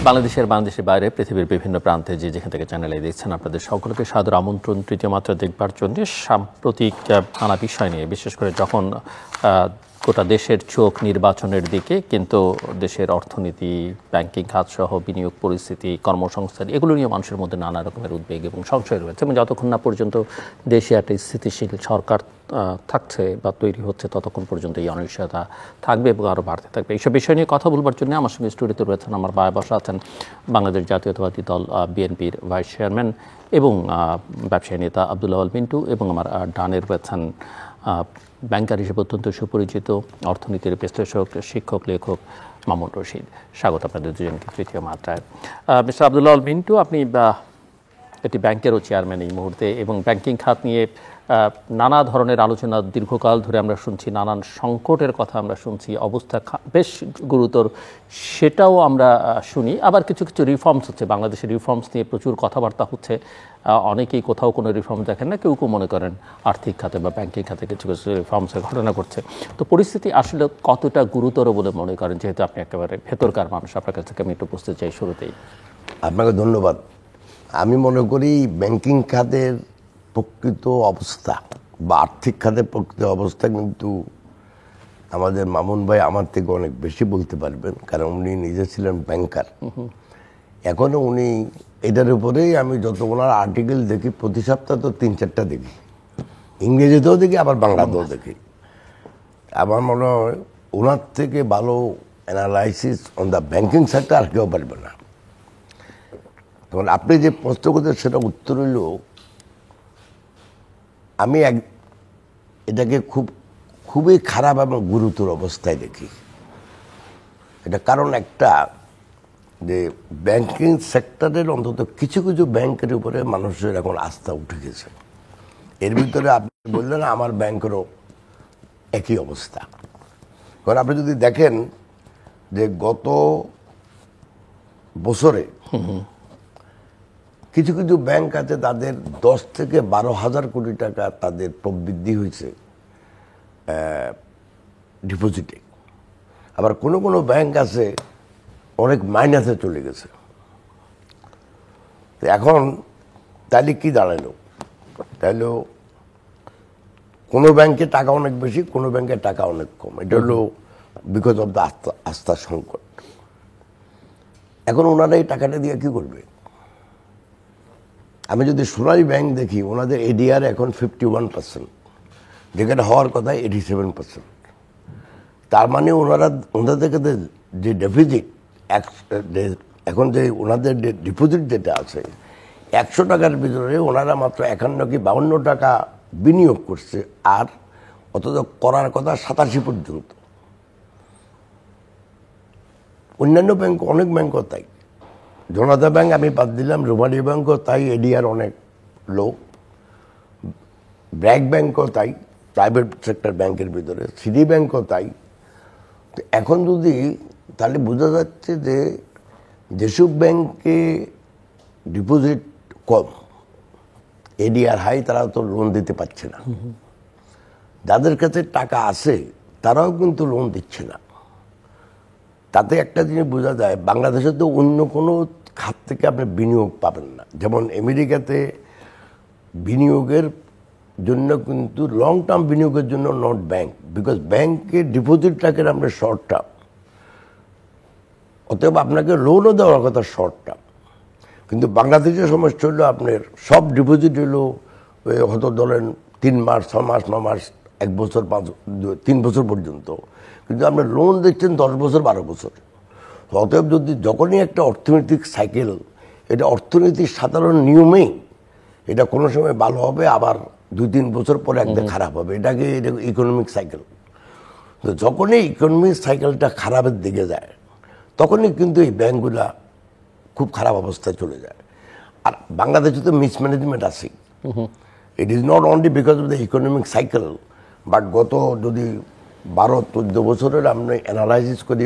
বাংলাদেশের বাইরে পৃথিবীর বিভিন্ন প্রান্তে যেখান থেকে চ্যানেলে দেখছেন আপনাদের সকলকে সাদর আমন্ত্রণ তৃতীয় মাত্রা দেখবার জন্য। সাম্প্রতিক নানা বিষয় নিয়ে, বিশেষ করে যখন গোটা দেশের চোখ নির্বাচনের দিকে, কিন্তু দেশের অর্থনীতি, ব্যাংকিং খাত সহ বিনিয়োগ পরিস্থিতি, কর্মসংস্থান, এগুলো নিয়ে মানুষের মধ্যে নানা রকমের উদ্বেগ এবং সংশয় রয়েছে। এবং যতক্ষণ না পর্যন্ত দেশে একটা স্থিতিশীল সরকার থাকছে বা তৈরি হচ্ছে, ততক্ষণ পর্যন্ত এই অনিশ্চয়তা থাকবে এবং আরও বাড়তে থাকবে। এইসব বিষয় নিয়ে কথা বলবার জন্য আমার সঙ্গে স্টুডিওতে রয়েছেন, আমার বায়ে বসা আছেন বাংলাদেশ জাতীয়তাবাদী দল বিএনপির ভাইস চেয়ারম্যান এবং ব্যবসায়ী নেতা আব্দুল আউয়াল মিন্টু, এবং আমার ডানে রয়েছেন ব্যাংকার হিসেবে অত্যন্ত সুপরিচিত অর্থনীতির বিশ্লেষক, শিক্ষক, লেখক মামুন রশিদ। স্বাগত আপনাদের দুজনকে তৃতীয় মাত্রায়। মিস্টার আব্দুল আউয়াল মিন্টু, আপনি একটি ব্যাংকেরও চেয়ারম্যান এই মুহূর্তে, এবং ব্যাংকিং খাত নিয়ে নানা ধরনের আলোচনা দীর্ঘকাল ধরে আমরা শুনছি, নানান সংকটের কথা আমরা শুনছি, অবস্থা বেশ গুরুতর সেটাও আমরা শুনি। আবার কিছু কিছু রিফর্মস হচ্ছে, বাংলাদেশের রিফর্মস নিয়ে প্রচুর কথাবার্তা হচ্ছে। অনেকেই কোথাও কোনো রিফর্ম দেখেন না, কেউ মনে করেন আর্থিক খাতে বা ব্যাংকিং খাতে কিছু কিছু রিফর্মসের ঘটনা ঘটছে। তো পরিস্থিতি আসলে কতটা গুরুতর বলে মনে করেন, যেহেতু আপনি একেবারে ভেতরকার মানুষ? আপনার কাছ থেকে আমি একটু বুঝতে চাই শুরুতেই। আপনাকে ধন্যবাদ। আমি মনে করি ব্যাংকিং খাতের প্রকৃত অবস্থা বা আর্থিক খাতের প্রকৃত অবস্থা কিন্তু আমাদের মামুন ভাই আমার থেকে অনেক বেশি বলতে পারবেন, কারণ উনি নিজে ছিলেন ব্যাংকার। এখনও উনি এটার উপরেই, আমি যত ওনার আর্টিকেল দেখি প্রতি সপ্তাহ তো 3-4টা দেখি, ইংরেজিতেও দেখি আবার বাংলাতেও দেখি। আমার মনে হয় ওনার থেকে ভালো analysis on the banking sector আর কেউ পারবে না। তখন আপনি যে প্রশ্ন করতেন সেটা উত্তর হইল, আমি এটাকে খুবই খারাপ এবং গুরুতর অবস্থায় দেখি। এটা কারণ একটা, যে ব্যাংকিং সেক্টরের অন্তত কিছু কিছু ব্যাংকের উপরে মানুষের এখন আস্থা উঠে গেছে। এর ভিতরে আপনি বললেন আমার ব্যাংকেরও একই অবস্থা। কারণ আপনি যদি দেখেন যে গত বছরে কিছু কিছু ব্যাংক আছে তাদের 10 থেকে 12,000 কোটি টাকা তাদের প্রবৃদ্ধি হয়েছে ডিপোজিটে। আবার কোনো কোনো ব্যাংক আছে অনেক মাইনাসে চলে গেছে। তো এখন তাহলে কি দাঁড়ালো? তাহলে কোনো ব্যাংকে টাকা অনেক বেশি, কোনো ব্যাংকে টাকা অনেক কম। এটা হলো বিকজ অফ দ্য আস্থা সংকট। এখন ওনারা এই টাকাটা দিয়ে কি করবে? আমি যদি সোনালী ব্যাংক দেখি, ওনাদের এডিআর এখন 51%, যেখানে হওয়ার কথা 87%। তার মানে ওনাদের যে ডেফিজিট এখন, যে ওনাদের ডিপোজিট যেটা আছে 100 টাকার ভিতরে ওনারা মাত্র 51 কি 52 টাকা বিনিয়োগ করছে, আর অথচ করার কথা 87 পর্যন্ত। অন্যান্য ব্যাংক, অনেক ব্যাংকও তাই। জনতা ব্যাংক আমি বাদ দিলাম, রোমানি ব্যাংকও তাই, এডিআর অনেক লো। ব্র্যাক ব্যাংকও তাই, প্রাইভেট সেক্টর ব্যাংকের ভিতরে, সিটি ব্যাংকও তাই। তো এখন যদি, তাহলে বোঝা যাচ্ছে যে যেসব ব্যাংকে ডিপোজিট কম, এডিআর হাই, তারা তো লোন দিতে পারছে না। যাদের কাছে টাকা আছে তারাও কিন্তু লোন দিচ্ছে না। তাতে একটা জিনিস বোঝা যায়, বাংলাদেশে তো অন্য কোনো খাত থেকে আপনি বিনিয়োগ পাবেন না। যেমন আমেরিকাতে বিনিয়োগের জন্য কিন্তু লং টার্ম বিনিয়োগের জন্য নট ব্যাংক, বিকজ ব্যাংকের ডিপোজিট রাখেন আমরা শর্ট টার্ম, অতএব আপনাকে লোনও দেওয়ার কথা শর্ট টার্ম। কিন্তু বাংলাদেশের সমস্যা হলো আপনার সব ডিপোজিট হলো হয়তো ধরেন 3 মাস, 6 মাস, 9 মাস, 1 বছর, 3 বছর পর্যন্ত, কিন্তু আপনি লোন দিচ্ছেন 10 বছর, 12 বছর। অতএব যখনই একটা অর্থনৈতিক সাইকেল, এটা অর্থনীতির সাধারণ নিয়মেই এটা কোনো সময় ভালো হবে, আবার 2-3 বছর পরে একদম খারাপ হবে। এটা ইকোনমিক সাইকেল। তো যখনই ইকোনমিক সাইকেলটা খারাপের দিকে যায়, তখনই কিন্তু এই ব্যাংকগুলা খুব খারাপ অবস্থায় চলে যায়। আর বাংলাদেশে তো মিসম্যানেজমেন্ট আছে। ইট is not only because of the economic cycle, but গত যদি 12-14 বছরের আমরা অ্যানালাইসিস করি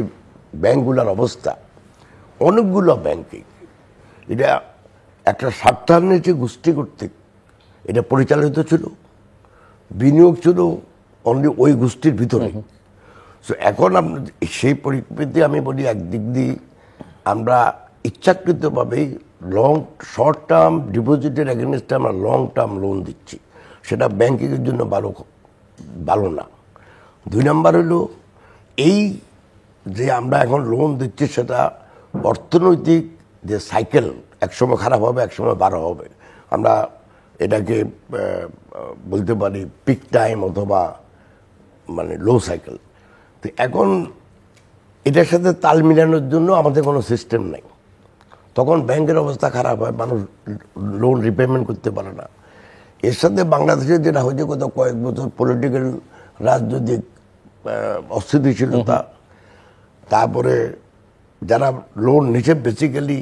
ব্যাংকগুলোর অবস্থা, অনেকগুলো ব্যাংকে এটা একটা স্বার্থান্বেষী গোষ্ঠী কর্তৃক এটা পরিচালিত ছিল, বিনিয়োগ ছিল অনলি ওই গোষ্ঠীর ভিতরে। সো এখন সেই পরিপ্রেক্ষিতে আমি বলি, একদিক দিয়ে আমরা ইচ্ছাকৃতভাবেই শর্ট টার্ম ডিপোজিটের এগেনস্টে আমরা লং টার্ম লোন দিচ্ছি, সেটা ব্যাংকিংয়ের জন্য ভালো না। 2 নাম্বার হলো এই যে আমরা এখন লোন দিচ্ছি সেটা অর্থনৈতিক যে সাইকেল, একসময় খারাপ হবে একসময় ভালো হবে, আমরা এটাকে বলতে পারি পিক টাইম অথবা মানে লো সাইকেল। তো এখন এটার সাথে তাল মিলানোর জন্য আমাদের কোনো সিস্টেম নাই, তখন ব্যাংকের অবস্থা খারাপ হয়, মানুষ লোন রিপেমেন্ট করতে পারে না। এর সাথে বাংলাদেশে যেটা হয়েছে গত কয়েক বছর পলিটিক্যাল রাজনৈতিক অস্থিতিশীলতা, তারপরে যারা লোন নিছে বেসিক্যালি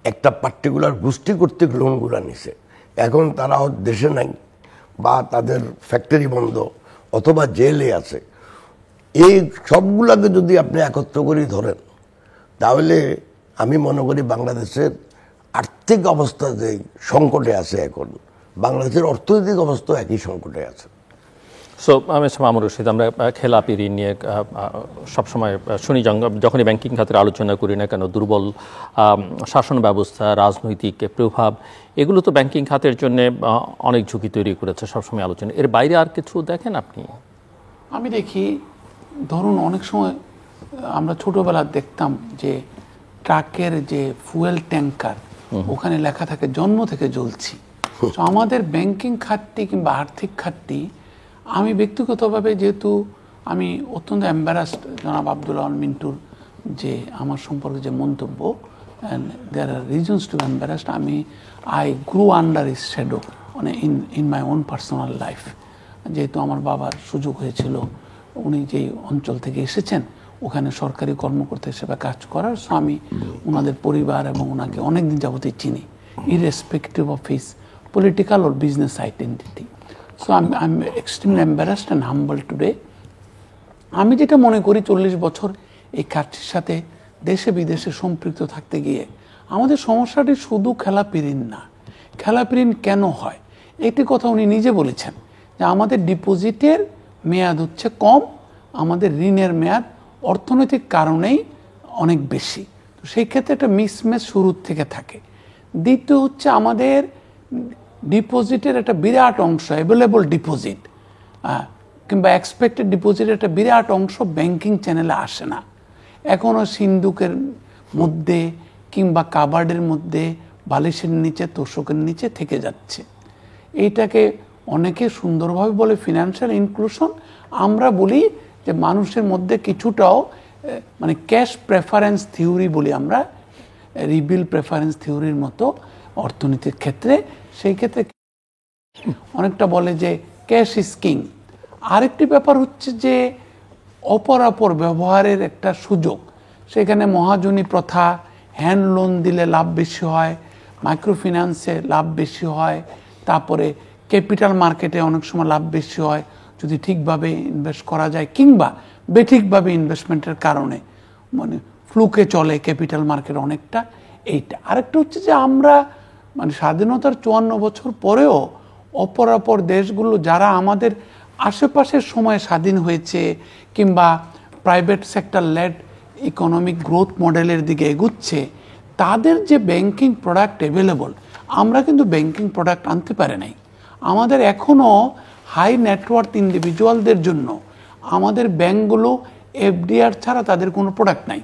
একটা পার্টিকুলার গোষ্ঠী কর্তৃক লোনগুলো নিছে, এখন তারা দেশে নাই বা তাদের ফ্যাক্টরি বন্ধ অথবা জেলে আছে। এই সবগুলোকে যদি আপনি একত্র করে ধরেন তাহলে আমি মনে করি বাংলাদেশের আর্থিক অবস্থা যে সংকটে আছে, এখন বাংলাদেশের অর্থনৈতিক অবস্থা একই সংকটে আছে। সো মিস্টার মামুনুর রশীদ, আমরা খেলাপি ঋণ নিয়ে সবসময় শুনি, যখনই ব্যাংকিং খাতের আলোচনা করি না কেন, দুর্বল শাসন ব্যবস্থা, রাজনৈতিক প্রভাব, এগুলো তো ব্যাংকিং খাতের জন্য অনেক ঝুঁকি তৈরি করেছে সবসময় আলোচনা। এর বাইরে আর কিছু দেখেন আপনি? আমি দেখি, ধরুন অনেক সময় আমরা ছোটবেলা দেখতাম যে ট্রাকের যে ফুয়েল ট্যাঙ্কার, ওখানে লেখা থাকে জন্ম থেকে জ্বলছি। তো আমাদের ব্যাংকিং খাতটি কিংবা আর্থিক খাতটি, আমি ব্যক্তিগতভাবে যেহেতু আমি অত্যন্ত এম্বারাসড জনাব আব্দুল আল মিন্টুর যে আমার সম্পর্কে যে মন্তব্য, and there are reasons to embarrassed, I grew under his shadow মানে in my own personal life. যেহেতু আমার বাবার সুযোগ হয়েছিল, উনি যেই অঞ্চল থেকে এসেছেন ওখানে সরকারি কর্মকর্তা হিসেবে কাজ করার, সো আমি ওনাদের পরিবার এবং ওনাকে অনেকদিন যাবতীয় চিনি, irrespective of his political or business identity. So I am extremely embarrassed and humble today. আমি যেটা মনে করি 40 বছর এই কাজটির সাথে দেশে বিদেশে সম্পৃক্ত থাকতে গিয়ে আমাদের সমস্যাটি শুধু খেলাপি ঋণ না। খেলাপি ঋণ কেন হয় একটি কথা উনি নিজে বলেছেন, যে আমাদের ডিপোজিটের মেয়াদ হচ্ছে কম, আমাদের ঋণের মেয়াদ অর্থনৈতিক কারণেই অনেক বেশি। তো সেই ক্ষেত্রে একটা মিসম্যাচ শুরুর থেকে থাকে। দ্বিতীয় হচ্ছে আমাদের ডিপোজিটের একটা বিরাট অংশ, অ্যাভেলেবল ডিপোজিট কিংবা এক্সপেক্টেড ডিপোজিটের একটা বিরাট অংশ ব্যাংকিং চ্যানেলে আসে না, এখনও সিন্দুকের মধ্যে কিংবা কাবার্ডের মধ্যে, বালিশের নিচে, তোষকের নিচে থেকে যাচ্ছে। এইটাকে অনেকে সুন্দরভাবে বলে ফিনান্সিয়াল ইনক্লুশন, আমরা বলি যে মানুষের মধ্যে কিছুটাও মানে ক্যাশ প্রেফারেন্স থিওরি বলি আমরা, রিবিল প্রেফারেন্স থিওরির মতো অর্থনীতির ক্ষেত্রে। সেই ক্ষেত্রে অনেকটা বলে যে ক্যাশ ইজ কিং। আরেকটি ব্যাপার হচ্ছে যে অপরাপর ব্যবহারের একটা সুযোগ, সেখানে মহাজনী প্রথা, হ্যান্ড লোন দিলে লাভ বেশি হয়, মাইক্রোফিন্যান্সে লাভ বেশি হয়, তারপরে ক্যাপিটাল মার্কেটে অনেক সময় লাভ বেশি হয় যদি ঠিকভাবে ইনভেস্ট করা যায়, কিংবা বেঠিকভাবে ইনভেস্টমেন্টের কারণে মানে ফ্লুকে চলে ক্যাপিটাল মার্কেট অনেকটা। এইটা আরেকটা হচ্ছে যে আমরা মানে স্বাধীনতার 54 বছর পরেও অপরাপর দেশগুলো যারা আমাদের আশেপাশের সময় স্বাধীন হয়েছে কিংবা private sector led economic growth মডেলের দিকে এগুচ্ছে, তাদের যে ব্যাংকিং প্রোডাক্ট অ্যাভেলেবল, আমরা কিন্তু ব্যাংকিং প্রোডাক্ট আনতে পারি নাই। আমাদের এখনও হাই নেটওয়ার্থ ইন্ডিভিজুয়ালদের জন্য আমাদের ব্যাংকগুলো এফডিআর ছাড়া তাদের কোনো প্রোডাক্ট নাই।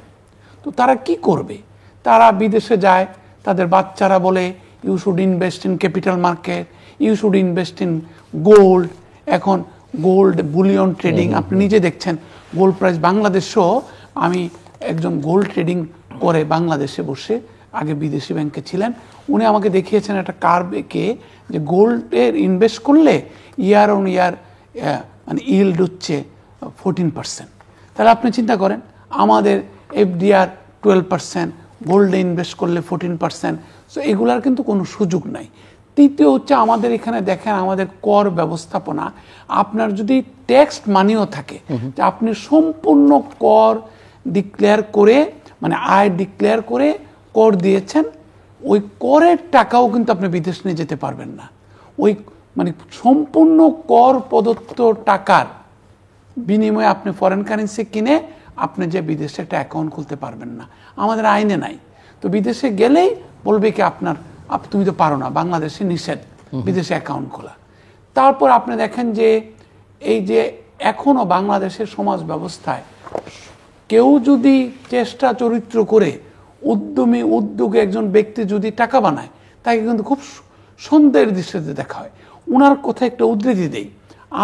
তো তারা কি করবে? তারা বিদেশে যায়, তাদের বাচ্চারা বলে you should invest in capital market, you should invest in gold. এখন গোল্ড বুলিয়ন ট্রেডিং আপনি নিজে দেখছেন, গোল্ড প্রাইস বাংলাদেশেও, আমি একজন গোল্ড ট্রেডিং করে বাংলাদেশে বসে, আগে বিদেশি ব্যাংকে ছিলেন, উনি আমাকে দেখিয়েছেন একটা কার্ভ এঁকে যে গোল্ডের ইনভেস্ট করলে ইয়ার অন ইয়ার মানে ইল্ড হচ্ছে 14%। তাহলে আপনি চিন্তা করেন, আমাদের এফডিআর 12%, গোল্ডে ইনভেস্ট করলে 14%। সো এগুলার কিন্তু কোনো সুযোগ নাই। তৃতীয় হচ্ছে আমাদের এখানে দেখেন আমাদের কর ব্যবস্থাপনা, আপনার যদি ট্যাক্সড মানিও থাকে, যে আপনি সম্পূর্ণ কর ডিক্লেয়ার করে মানে আয় ডিক্লেয়ার করে কর দিয়েছেন, ওই করের টাকাও কিন্তু আপনি বিদেশ নিয়ে যেতে পারবেন না। ওই মানে সম্পূর্ণ কর প্রদত্ত টাকার বিনিময়ে আপনি ফরেন কারেন্সি কিনে আপনি যে বিদেশে একটা অ্যাকাউন্ট খুলতে পারবেন না, আমাদের আইনে নাই। তো বিদেশে গেলেই বলবে কি তুমি তো পারো না, বাংলাদেশে নিষেধ বিদেশে অ্যাকাউন্ট খোলা। তারপর আপনি দেখেন যে এই যে এখনো বাংলাদেশের সমাজ ব্যবস্থায় কেউ যদি চেষ্টা চরিত্র করে উদ্যমী উদ্যোগে একজন ব্যক্তি যদি টাকা বানায়, তাকে কিন্তু খুব সন্দেহের দৃষ্টিতে দেখা হয়। ওনার কোথায় একটা উদ্ধৃতি দেই,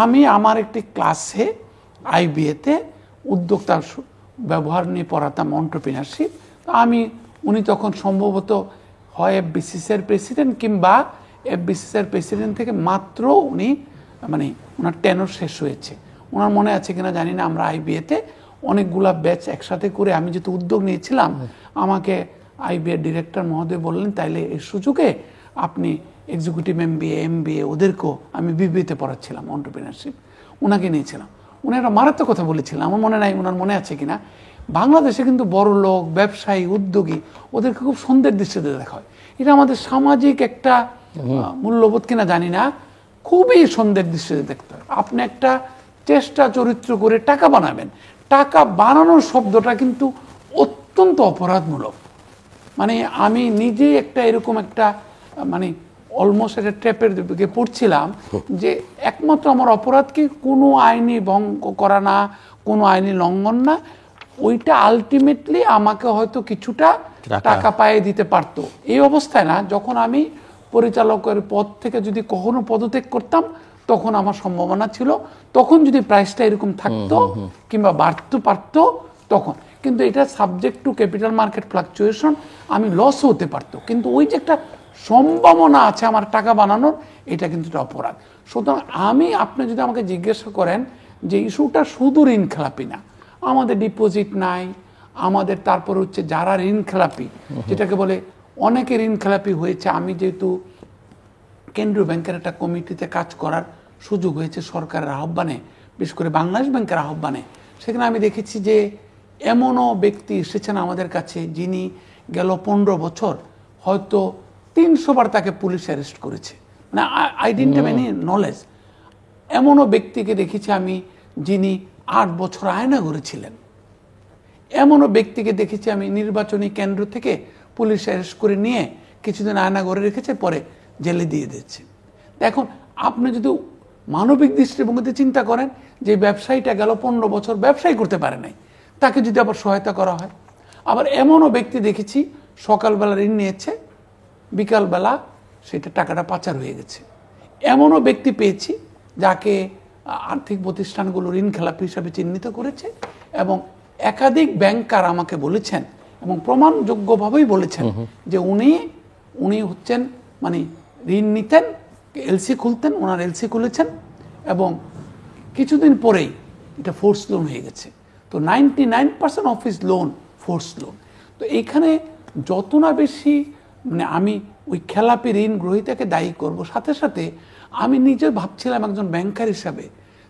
আমি আমার একটি ক্লাসে আইবিএতে উদ্যোক্তার ব্যবহার নিয়ে পড়াতাম, এন্টারপ্রেনারশিপ। উনি তখন সম্ভবত হয় এফবিসিসির প্রেসিডেন্ট কিংবা এফবিসিসির প্রেসিডেন্ট থেকে মাত্র উনি মানে ওনার টেনর শেষ হয়েছে। ওনার মনে আছে কিনা জানি না, আমরা আইবিএতে অনেকগুলা ব্যাচ একসাথে করে আমি যেহেতু উদ্যোগ নিয়েছিলাম, আমাকে আইবিএর ডিরেক্টর মহোদয় বললেন তাইলে এই সুযোগে আপনি এক্সিকিউটিভ এমবিএ ওদেরকেও আমি বিবিএতে পড়াচ্ছিলাম এন্টারপ্রেনারশিপ, ওনাকে নিয়েছিলাম। উনি একটা মারাত্মক কথা বলেছিলেন, আমার মনে নাই ওনার মনে আছে কিনা, বাংলাদেশে কিন্তু বড় লোক ব্যবসায়ী উদ্যোগী ওদেরকে খুব সন্দেহের দৃষ্টিতে দেখা হয়। এটা আমাদের সামাজিক একটা মূল্যবোধ কিনা জানি না, খুবই সন্দেহের দৃষ্টিতে দেখতে হয়। আপনি একটা চেষ্টা চরিত্র করে টাকা বানাবেন, টাকা বানানোর শব্দটা কিন্তু অত্যন্ত অপরাধমূলক। মানে আমি নিজেই একটা এরকম একটা মানে অলমোস্ট একটা ট্র্যাপের দিকে পড়ছিলাম, যে একমাত্র আমার অপরাধ কি কোনো আইনি ভঙ্গ করা না, কোনো আইনি লঙ্ঘন না, ওইটা আলটিমেটলি আমাকে হয়তো কিছুটা টাকা পাইয়ে দিতে পারতো। এই অবস্থায় না, যখন আমি পরিচালকের পদ থেকে যদি কখনো পদত্যাগ করতাম, তখন আমার সম্ভাবনা ছিল, তখন যদি প্রাইসটা এরকম থাকতো কিংবা বাড়তে পারতো তখন। কিন্তু এটা subject to capital market fluctuation, আমি লস হতে পারতো, কিন্তু ওই যে একটা সম্ভাবনা আছে আমার টাকা বানানোর, এটা কিন্তু একটা অপরাধ। সুতরাং আপনি যদি আমাকে জিজ্ঞাসা করেন যে ইস্যুটা শুধু ঋণ খেলাপি না, আমাদের ডিপোজিট নাই, আমাদের তারপর হচ্ছে যারা ঋণ খেলাপি, যেটাকে বলে অনেকে ঋণ খেলাপি হয়েছে। আমি যেহেতু কেন্দ্রীয় ব্যাংকের একটা কমিটিতে কাজ করার সুযোগ হয়েছে সরকারের আহ্বানে, বিশেষ করে বাংলাদেশ ব্যাংকের আহ্বানে, সেখানে আমি দেখেছি যে এমনও ব্যক্তি এসেছেন আমাদের কাছে যিনি গেল 15 বছর হয়তো 300 বার তাকে পুলিশ অ্যারেস্ট করেছে, মানে I didn't have any knowledge. এমনও ব্যক্তিকে দেখেছি আমি যিনি 8 বছর আয়না ঘুরেছিলেন। এমনও ব্যক্তিকে দেখেছি আমি নির্বাচনী কেন্দ্র থেকে পুলিশ অ্যারেস্ট করে নিয়ে কিছুদিন আয়না ঘরে রেখেছে, পরে জেলে দিয়ে দিচ্ছে। এখন আপনি যদি মানবিক দৃষ্টিভঙ্গিতে চিন্তা করেন যে ব্যবসায়ীটা গেল 15 বছর ব্যবসায়ী করতে পারে নাই, তাকে যদি আবার সহায়তা করা হয়। আবার এমনও ব্যক্তি দেখেছি সকালবেলা ঋণ নিয়েছে, বিকালবেলা সেটা টাকাটা পাচার হয়ে গেছে। এমনও ব্যক্তি পেয়েছি যাকে আর্থিক প্রতিষ্ঠানগুলো ঋণ খেলাপি হিসাবে চিহ্নিত করেছে, এবং একাধিক ব্যাংকার আমাকে বলেছেন এবং প্রমাণযোগ্যভাবেই বলেছেন যে উনি হচ্ছেন মানে ঋণ নিতেন, এলসি খুলতেন, ওনার এলসি খুলেছেন এবং কিছুদিন পরেই এটা ফোর্স লোন হয়ে গেছে। তো 99% of his loan force loan. তো এইখানে যত না বেশি মানে আমি ওই খেলাপি ঋণ গ্রহীতাকে দায়ী করব, সাথে সাথে আমি নিজে ভাবছিলাম একজন ব্যাংকার হিসাবে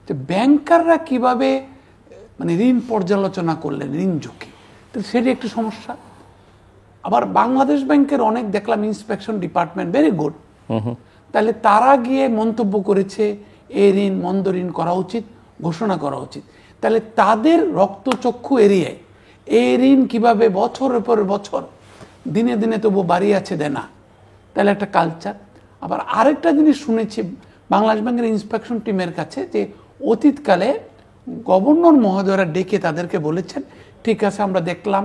যে ব্যাংকাররা কিভাবে মানে ঋণ পর্যালোচনা করলেন, ঋণ ঝুঁকি, তো সেটি একটি সমস্যা। আবার বাংলাদেশ ব্যাংকের অনেক দেখলাম ইন্সপেকশন ডিপার্টমেন্ট ভেরি গুড, তাহলে তারা গিয়ে মন্তব্য করেছে এই ঋণ মন্দ ঋণ করা উচিত, ঘোষণা করা উচিত। তাহলে তাদের রক্তচক্ষু এরিয়ায় এই ঋণ কিভাবে বছরের পর বছর দিনে দিনে তবু বাড়ি আছে দেনা, তাহলে একটা কালচার। আবার আরেকটা জিনিস শুনেছি বাংলাদেশ ব্যাংকের ইন্সপেকশন টিমের কাছে, যে অতীতকালে গভর্নর মহোদয়রা ডেকে তাদেরকে বলেছেন ঠিক আছে আমরা দেখলাম,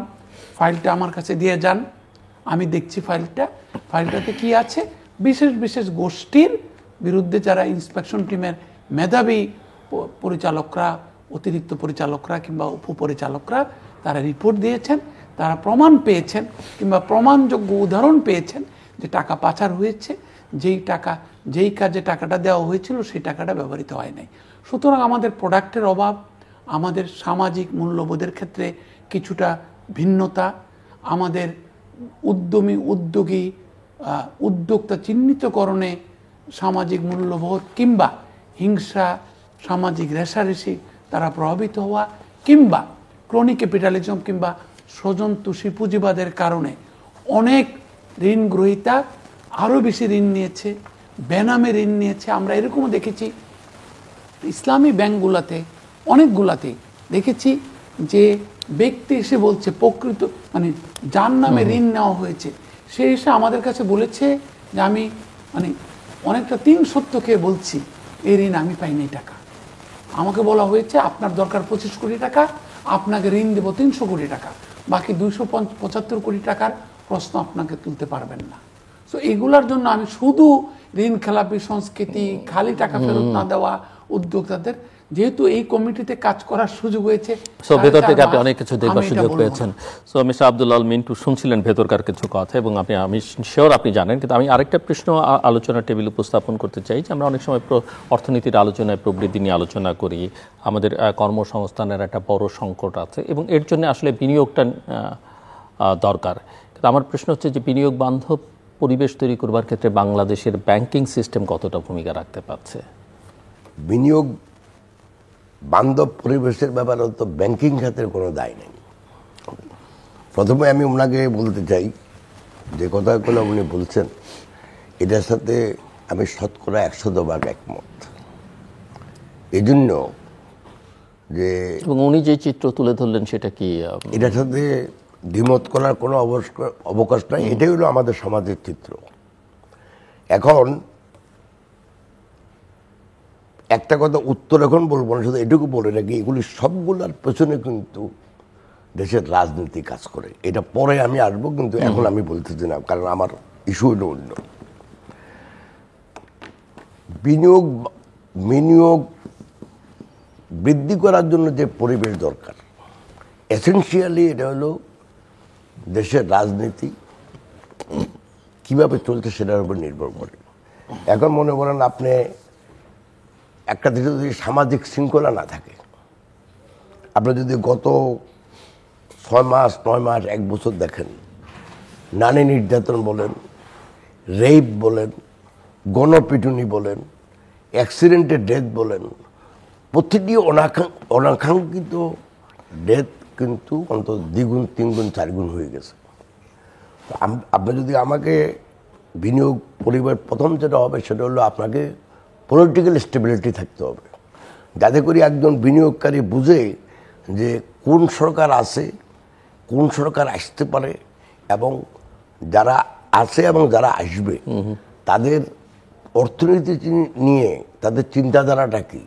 ফাইলটা আমার কাছে দিয়ে যান, আমি দেখছি ফাইলটাতে কি আছে। বিশেষ বিশেষ গোষ্ঠীর বিরুদ্ধে যারা ইন্সপেকশন টিমের মেধাবী পরিচালকরা, অতিরিক্ত পরিচালকরা কিংবা উপপরিচালকরা, তারা রিপোর্ট দিয়েছেন, তারা প্রমাণ পেয়েছেন কিংবা প্রমাণযোগ্য উদাহরণ পেয়েছেন যে টাকা পাচার হয়েছে, যেই কাজে টাকাটা দেওয়া হয়েছিল সেই টাকাটা ব্যবহৃত হয় নাই। সুতরাং আমাদের প্রোডাক্টের অভাব, আমাদের সামাজিক মূল্যবোধের ক্ষেত্রে কিছুটা ভিন্নতা, আমাদের উদ্যোগী উদ্যোক্তা চিহ্নিতকরণে সামাজিক মূল্যবোধ কিংবা হিংসা, সামাজিক রেষারেষি তারা প্রভাবিত হওয়া, কিংবা ক্রনিক ক্যাপিটালিজম কিংবা স্বজনতুষী পুঁজিবাদের কারণে অনেক ঋণ গ্রহীতা আরও বেশি ঋণ নিয়েছে, বেনামে ঋণ নিয়েছে। আমরা এরকমও দেখেছি ইসলামী ব্যাংকগুলোতে অনেকগুলাতে দেখেছি যে ব্যক্তি এসে বলছে প্রকৃত মানে যার নামে ঋণ নেওয়া হয়েছে, সে এসে আমাদের কাছে বলেছে যে আমি মানে অনেকটা ৩ সত্যকে বলছি এই ঋণ আমি পাইনি টাকা। আমাকে বলা হয়েছে আপনার দরকার 25 কোটি টাকা, আপনাকে ঋণ দেব 300 কোটি টাকা, বাকি 275 কোটি টাকার প্রশ্ন আপনাকে তুলতে পারবেন না। সো এগুলার জন্য আমি শুধু ঋণ খেলাপি সংস্কৃতি, খালি টাকা ফেরত না দেওয়া উদ্যোক্তাদের, যেহেতু এই কমিটিতে কাজ করার সুযোগ হয়েছে, সো ভেতর থেকে আপনি অনেক কিছু দেখবার সুযোগ পেয়েছেন। সো মিস্টার আব্দুল আল মিন্টু শুনছিলেন ভেতরকার কিছু কথা, এবং আমি শিওর আপনি জানেন। কিন্তু আমি আরেকটা প্রশ্ন আলোচনার টেবিল উপস্থাপন করতে চাই যে আমরা অনেক সময় অর্থনীতির আলোচনায় প্রবৃদ্ধি নিয়ে আলোচনা করি, আমাদের কর্মসংস্থানের একটা বড় সংকট আছে এবং এর জন্য আসলে বিনিয়োগটা দরকার। কিন্তু আমার প্রশ্ন হচ্ছে যে বিনিয়োগ বান্ধব পরিবেশ তৈরি করবার ক্ষেত্রে বাংলাদেশের ব্যাংকিং সিস্টেম কতটা ভূমিকা রাখতে পারছে? বিনিয়োগ বান্ধব পরিবেশের ব্যাপারে তো ব্যাংকিং খাতের কোনো দায় নেই। প্রথমে আমি ওনাকে বলতে চাই যে কথাগুলো উনি বলছেন এটার সাথে আমি শতকরা 100% একমত। এই জন্য যে এবং উনি যে চিত্র তুলে ধরলেন সেটা কি এটার সাথে দ্বিমত করার কোনো অবকাশ নাই। এটাই হলো আমাদের সমাজের চিত্র। এখন একটা কথা উত্তর এখন বলবো না, শুধু এটুকু বলে রাখি এগুলি সবগুলোর পেছনে কিন্তু দেশের রাজনীতি কাজ করে। এটা পরে আমি আসবো, কিন্তু এখন আমি বলতেছি না, কারণ আমার ইস্যু হলো অন্য। বিনিয়োগ বৃদ্ধি করার জন্য যে পরিবেশ দরকার, এসেনশিয়ালি এটা হলো দেশের রাজনীতি কিভাবে চলছে সেটার উপর নির্ভর করে। এখন মনে করেন আপনি একটা দেশে যদি সামাজিক শৃঙ্খলা না থাকে, আপনি যদি গত 6 মাস 9 মাস 1 বছর দেখেন, নারী নির্যাতন বলেন, রেপ বলেন, গণপিটুনি বলেন, অ্যাক্সিডেন্টের ডেথ বলেন, প্রতিটি অনাকাঙ্ক্ষিত ডেথ কিন্তু অন্তত 2 গুণ 3 গুণ 4 গুণ হয়ে গেছে। আপনি যদি আমাকে বিনিয়োগ পরিবার প্রথম যেটা হবে সেটা হলো আপনাকে পলিটিক্যাল স্টেবিলিটি থাকতে হবে, যাতে করে একজন বিনিয়োগকারী বুঝে যে কোন সরকার আছে, কোন সরকার আসতে পারে, এবং যারা আছে এবং যারা আসবে তাদের অর্থনীতি নিয়ে তাদের চিন্তাধারাটা কি।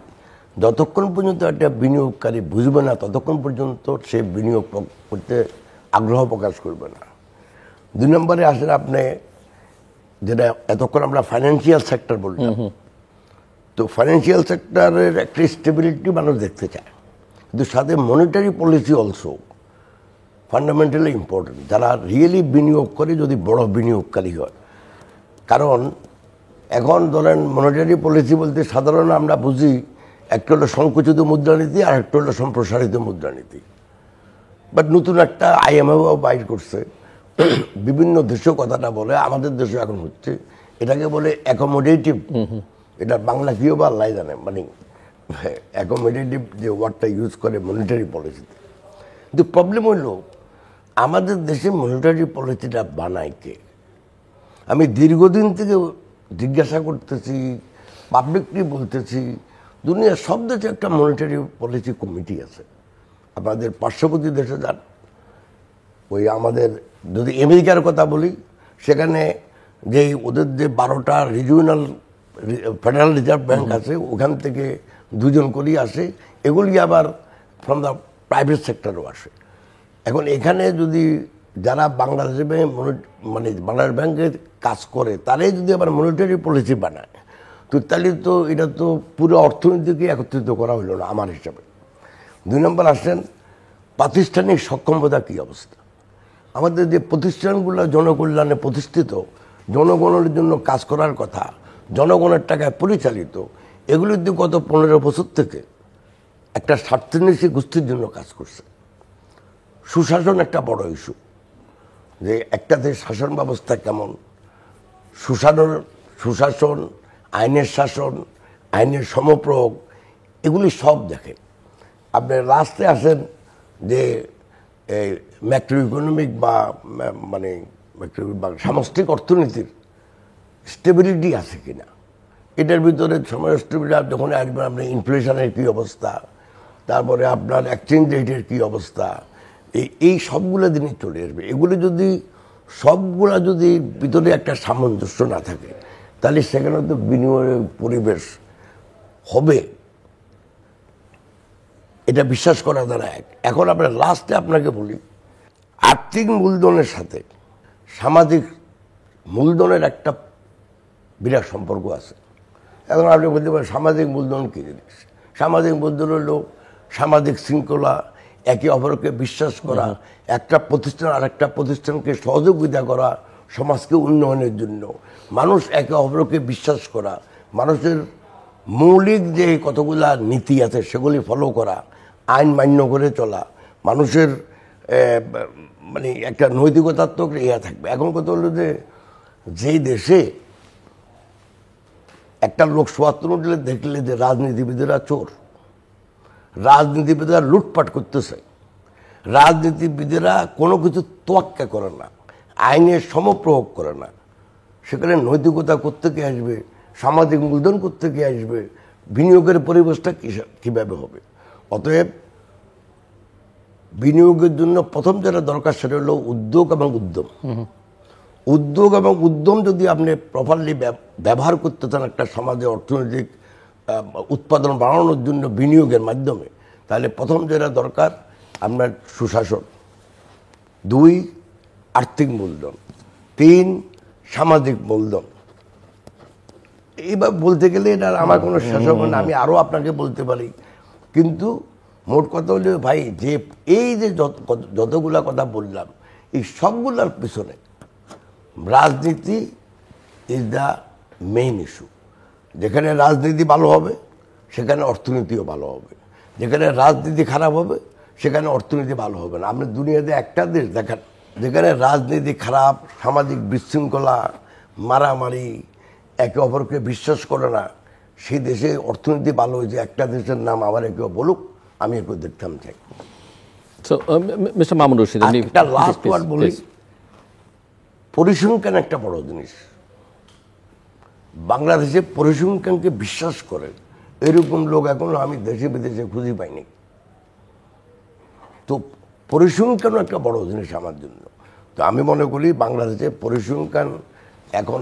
যতক্ষণ পর্যন্ত একটা বিনিয়োগকারী বুঝবে না ততক্ষণ পর্যন্ত সে বিনিয়োগ করতে আগ্রহ প্রকাশ করবে না। 2 নম্বরে আসেন আপনি যেটা এতক্ষণ আমরা ফাইন্যান্সিয়াল সেক্টর বললাম, তো ফাইন্যান্সিয়াল সেক্টরের একটা স্টেবিলিটি মানুষ দেখতে চায়, কিন্তু সাথে monetary policy also fundamentally important. যারা রিয়েলি বিনিয়োগ করে যদি বড় বিনিয়োগকারী হয়, কারণ এখন ধরেন মনিটারি পলিসি বলতে সাধারণ আমরা বুঝি একটা হলো সংকুচিত মুদ্রানীতি আর একটা হলো সম্প্রসারিত মুদ্রানীতি। বাট নতুন একটা IMF বাইর করছে, বিভিন্ন দেশেও কথাটা বলে, আমাদের দেশে এখন হচ্ছে, এটাকে বলে অ্যাকোমোডেটিভ। এটা বাংলা কিও বা আল্লাহ জানে, মানে অ্যাকোমোডেটিভ যে ওয়ার্ডটা ইউজ করে মনিটারি পলিসিতে। কিন্তু প্রবলেম হলো আমাদের দেশে মনিটারি পলিসিটা বানায় কে? আমি দীর্ঘদিন থেকে জিজ্ঞাসা করতেছি, পাবলিকলি বলতেছি, দুনিয়ার সব দেশে একটা মনিটারি পলিসি কমিটি আছে। আপনাদের পার্শ্ববর্তী দেশে যান, ওই আমাদের যদি আমেরিকার কথা বলি, সেখানে যে ওদের যে 12টা রিজিওনাল ফেডারেল রিজার্ভ ব্যাংক আছে, ওখান থেকে 2 জন করেই আসে। এগুলি আবার ফ্রম দ্য প্রাইভেট সেক্টরও আসে। এখন এখানে যদি যারা বাংলাদেশে মানে বাংলাদেশ ব্যাংকে কাজ করে তারাই যদি আবার মনিটারি পলিসি বানায়, তো তাহলে তো এটা তো পুরো অর্থনীতিকে একত্রিত করা হলো না আমার হিসাবে। 2 নম্বর আসেন প্রাতিষ্ঠানিক সক্ষমতা কী অবস্থা। আমাদের যে প্রতিষ্ঠানগুলো জনকল্যাণে প্রতিষ্ঠিত, জনগণের জন্য কাজ করার কথা, জনগণের টাকায় পরিচালিত, এগুলিতে গত 15 বছর থেকে একটা স্বার্থান্বেষী গোষ্ঠীর জন্য কাজ করছে। সুশাসন একটা বড় ইস্যু, যে একটা দেশ শাসন ব্যবস্থা কেমন, সুশাসন, আইনের শাসন, আইনের সমপ্রয়োগ, এগুলি সব দেখে। আপনি লাস্টে আসেন যে ম্যাক্রো ইকোনমিক বা মানে সামষ্টিক অর্থনীতির স্টেবিলিটি আছে কিনা। এটার ভিতরে সময় স্টেবিলিটি যখন আসবেন, আপনি ইনফ্লেশনের কী অবস্থা, তারপরে আপনার এক্সচেঞ্জ রেটের কী অবস্থা, এই সবগুলো জিনিস চলে আসবে। এগুলো যদি সবগুলা যদি ভিতরে একটা সামঞ্জস্য না থাকে, তাহলে সেখানে তো বিনিয়োগের পরিবেশ হবে, এটা বিশ্বাস করা দ্বারা এক। এখন আমরা লাস্টে আপনাকে বলি, আর্থিক মূলধনের সাথে সামাজিক মূলধনের একটা বিরাট সম্পর্ক আছে। এখন আপনি বলতে পারেন সামাজিক মূলধন কী জিনিস? সামাজিক মূলধন হলো সামাজিক শৃঙ্খলা, একে অপরকে বিশ্বাস করা, একটা প্রতিষ্ঠান আর একটা প্রতিষ্ঠানকে সহযোগিতা করা, সমাজকে উন্নয়নের জন্য মানুষ একে অপরকে বিশ্বাস করা, মানুষের মৌলিক যে কতগুলা নীতি আছে সেগুলি ফলো করা, আইন মান্য করে চলা, মানুষের মানে একটা নৈতিকতাত্মক ইয়া থাকবে। এখন কথা হলো যেই দেশে একটা লোক সোয়াত্তর উঠলে দেখলে যে রাজনীতিবিদেরা চোর, রাজনীতিবিদেরা লুটপাট করতেছে, রাজনীতিবিদেরা কোনো কিছু তোয়াক্কা করে না, আইনের সমপ্রয়োগ করে না, সেখানে নৈতিকতা কোত্থেকে আসবে, সামাজিক মূলধন কোত্থেকে আসবে, বিনিয়োগের পরিবেশটা কীভাবে হবে? অতএব বিনিয়োগের জন্য প্রথম যেটা দরকার সেটা হলো উদ্যোগ এবং উদ্যম। উদ্যোগ এবং উদ্যম যদি আপনি প্রপারলি ব্যবহার করতে চান একটা সমাজে অর্থনৈতিক উৎপাদন বাড়ানোর জন্য বিনিয়োগের মাধ্যমে, তাহলে প্রথম যেটা দরকার আপনার সুশাসন, 2 আর্থিক মূলধন, 3 সামাজিক মূলধন। এইবার বলতে গেলে এটা আমার কোনো শেষ হবে না, আমি আরও আপনাকে বলতে পারি। কিন্তু মোট কথা হলো ভাই, যে এই যে যতগুলা কথা বললাম, এই সবগুলার পিছনে রাজনীতি ইজ দ্য মেইন ইস্যু। যেখানে রাজনীতি ভালো হবে সেখানে অর্থনীতিও ভালো হবে, যেখানে রাজনীতি খারাপ হবে সেখানে অর্থনীতি ভালো হবে না। আপনি দুনিয়াতে একটা দেশ দেখেন যেখানে রাজনীতি খারাপ, সামাজিক বিশৃঙ্খলা, মারামারি, একে অপরকে বিশ্বাস করে না, সেই দেশে অর্থনীতি ভালো হয়েছে। একটা দেশের নাম আমার কেউ বলুক, আমি একটু দেখতাম চাই। মিস্টার মামুনুর রশিদ, একটা লাস্ট ওয়ার্ড বলি, পরিসংখ্যান একটা বড় জিনিস। বাংলাদেশে পরিসংখ্যানকে বিশ্বাস করে এরকম লোক এখনো আমি দেশে বিদেশে খুঁজে পাইনি। তো পরিসংখ্যানও একটা বড় জিনিস আমার জন্য। তো আমি মনে করি বাংলাদেশে পরিসংখ্যান এখন,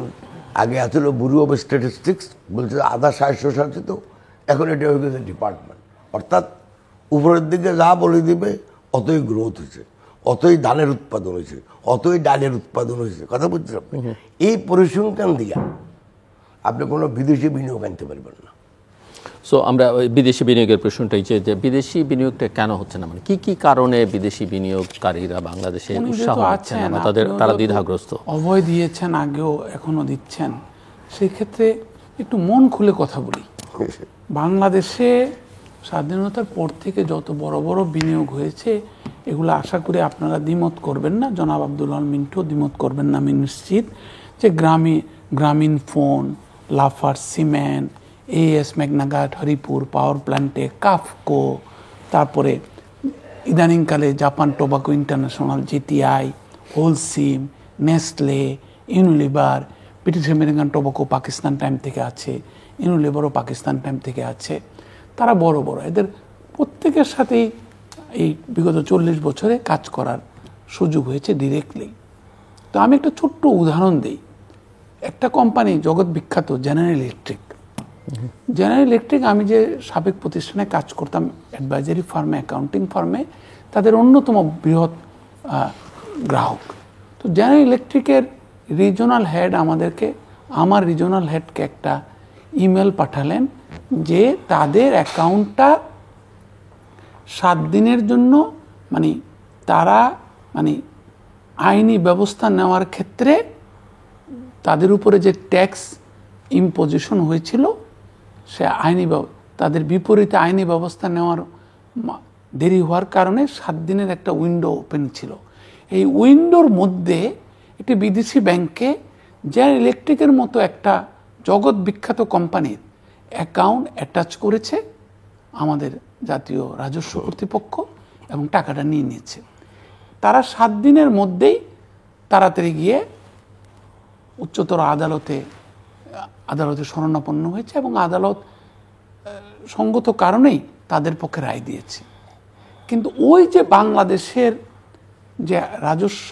আগে আসলে ব্যুরো অফ স্ট্যাটিস্টিক্স বলছে আধা স্বায়ত্তশাসিত, এখন এটা হয়ে গেছে ডিপার্টমেন্ট। অর্থাৎ উপরের দিকে যা বলে দিবে অতই গ্রোথ হয়েছে, অতই ধানের উৎপাদন হয়েছে, অতই ডালের উৎপাদন হয়েছে। কথা বুঝছেন আপনি? এই পরিসংখ্যান দিয়া আপনি কোনো বিদেশি বিনিয়োগ আনতে পারবেন না। সো আমরা বিদেশি বিনিয়োগের প্রশ্নটাই যে বিদেশি বিনিয়োগটা কেন হচ্ছে না, মানে কি কি কারণে বিদেশি বিনিয়োগকারীরা বাংলাদেশে উৎসাহ পাচ্ছেন না, তারা দ্বিধাগ্রস্ত? অভয় দিয়েছেন আগেও, এখনো দিচ্ছেন। সেই ক্ষেত্রে একটু মন খুলে কথা বলি। বাংলাদেশে স্বাধীনতার পর থেকে যত বড় বড় বিনিয়োগ হয়েছে, এগুলো আশা করি আপনারা দ্বিমত করবেন না, জনাব আব্দুল আল মিন্টু দ্বিমত করবেন না আমি নিশ্চিত, যে Grameenphone, Lafarge cement, AS মেঘনাঘাট, হরিপুর পাওয়ার প্ল্যান্টে, কাফকো, তারপরে ইদানিংকালে Japan Tobacco International, GTI, Holcim, Nestle, Unilever, British American Tobacco Pakistan time থেকে আছে, ইউনিলিভারও পাকিস্তান টাইম থেকে আছে। তারা বড় বড়, এদের প্রত্যেকের সাথেই এই বিগত 40 বছরে কাজ করার সুযোগ হয়েছে ডিরেক্টলি। তো আমি একটা ছোট্ট উদাহরণ দিই। একটা কোম্পানি জগৎ বিখ্যাত জেনারেল ইলেকট্রিক। জেনারেল ইলেকট্রিক, আমি যে সাবেক প্রতিষ্ঠানে কাজ করতাম, অ্যাডভাইজারি ফার্মে, অ্যাকাউন্টিং ফার্মে, তাদের অন্যতম বৃহৎ গ্রাহক। তো জেনারেল ইলেকট্রিকের রিজনাল হেড আমার রিজনাল হেডকে একটা ইমেল পাঠালেন যে তাদের অ্যাকাউন্টটা 7 দিনের জন্য তারা আইনি ব্যবস্থা নেওয়ার ক্ষেত্রে তাদের উপরে যে ট্যাক্স ইম্পোজিশন হয়েছিল, সে তাদের বিপরীতে আইনি ব্যবস্থা নেওয়ার দেরি হওয়ার কারণে 7 দিনের একটা উইন্ডো ওপেন ছিল। এই উইন্ডোর মধ্যে একটি বিদেশি ব্যাংকে জেনারেল ইলেকট্রিকের মতো একটা জগৎ বিখ্যাত কোম্পানির অ্যাকাউন্ট অ্যাটাচ করেছে আমাদের জাতীয় রাজস্ব কর্তৃপক্ষ এবং টাকাটা নিয়ে নিয়েছে। তারা 7 দিনের মধ্যেই তাড়াতাড়ি গিয়ে উচ্চতর আদালতে শরণাপন্ন হয়েছে এবং আদালত সঙ্গত কারণেই তাদের পক্ষে রায় দিয়েছে। কিন্তু ওই যে বাংলাদেশের যে রাজস্ব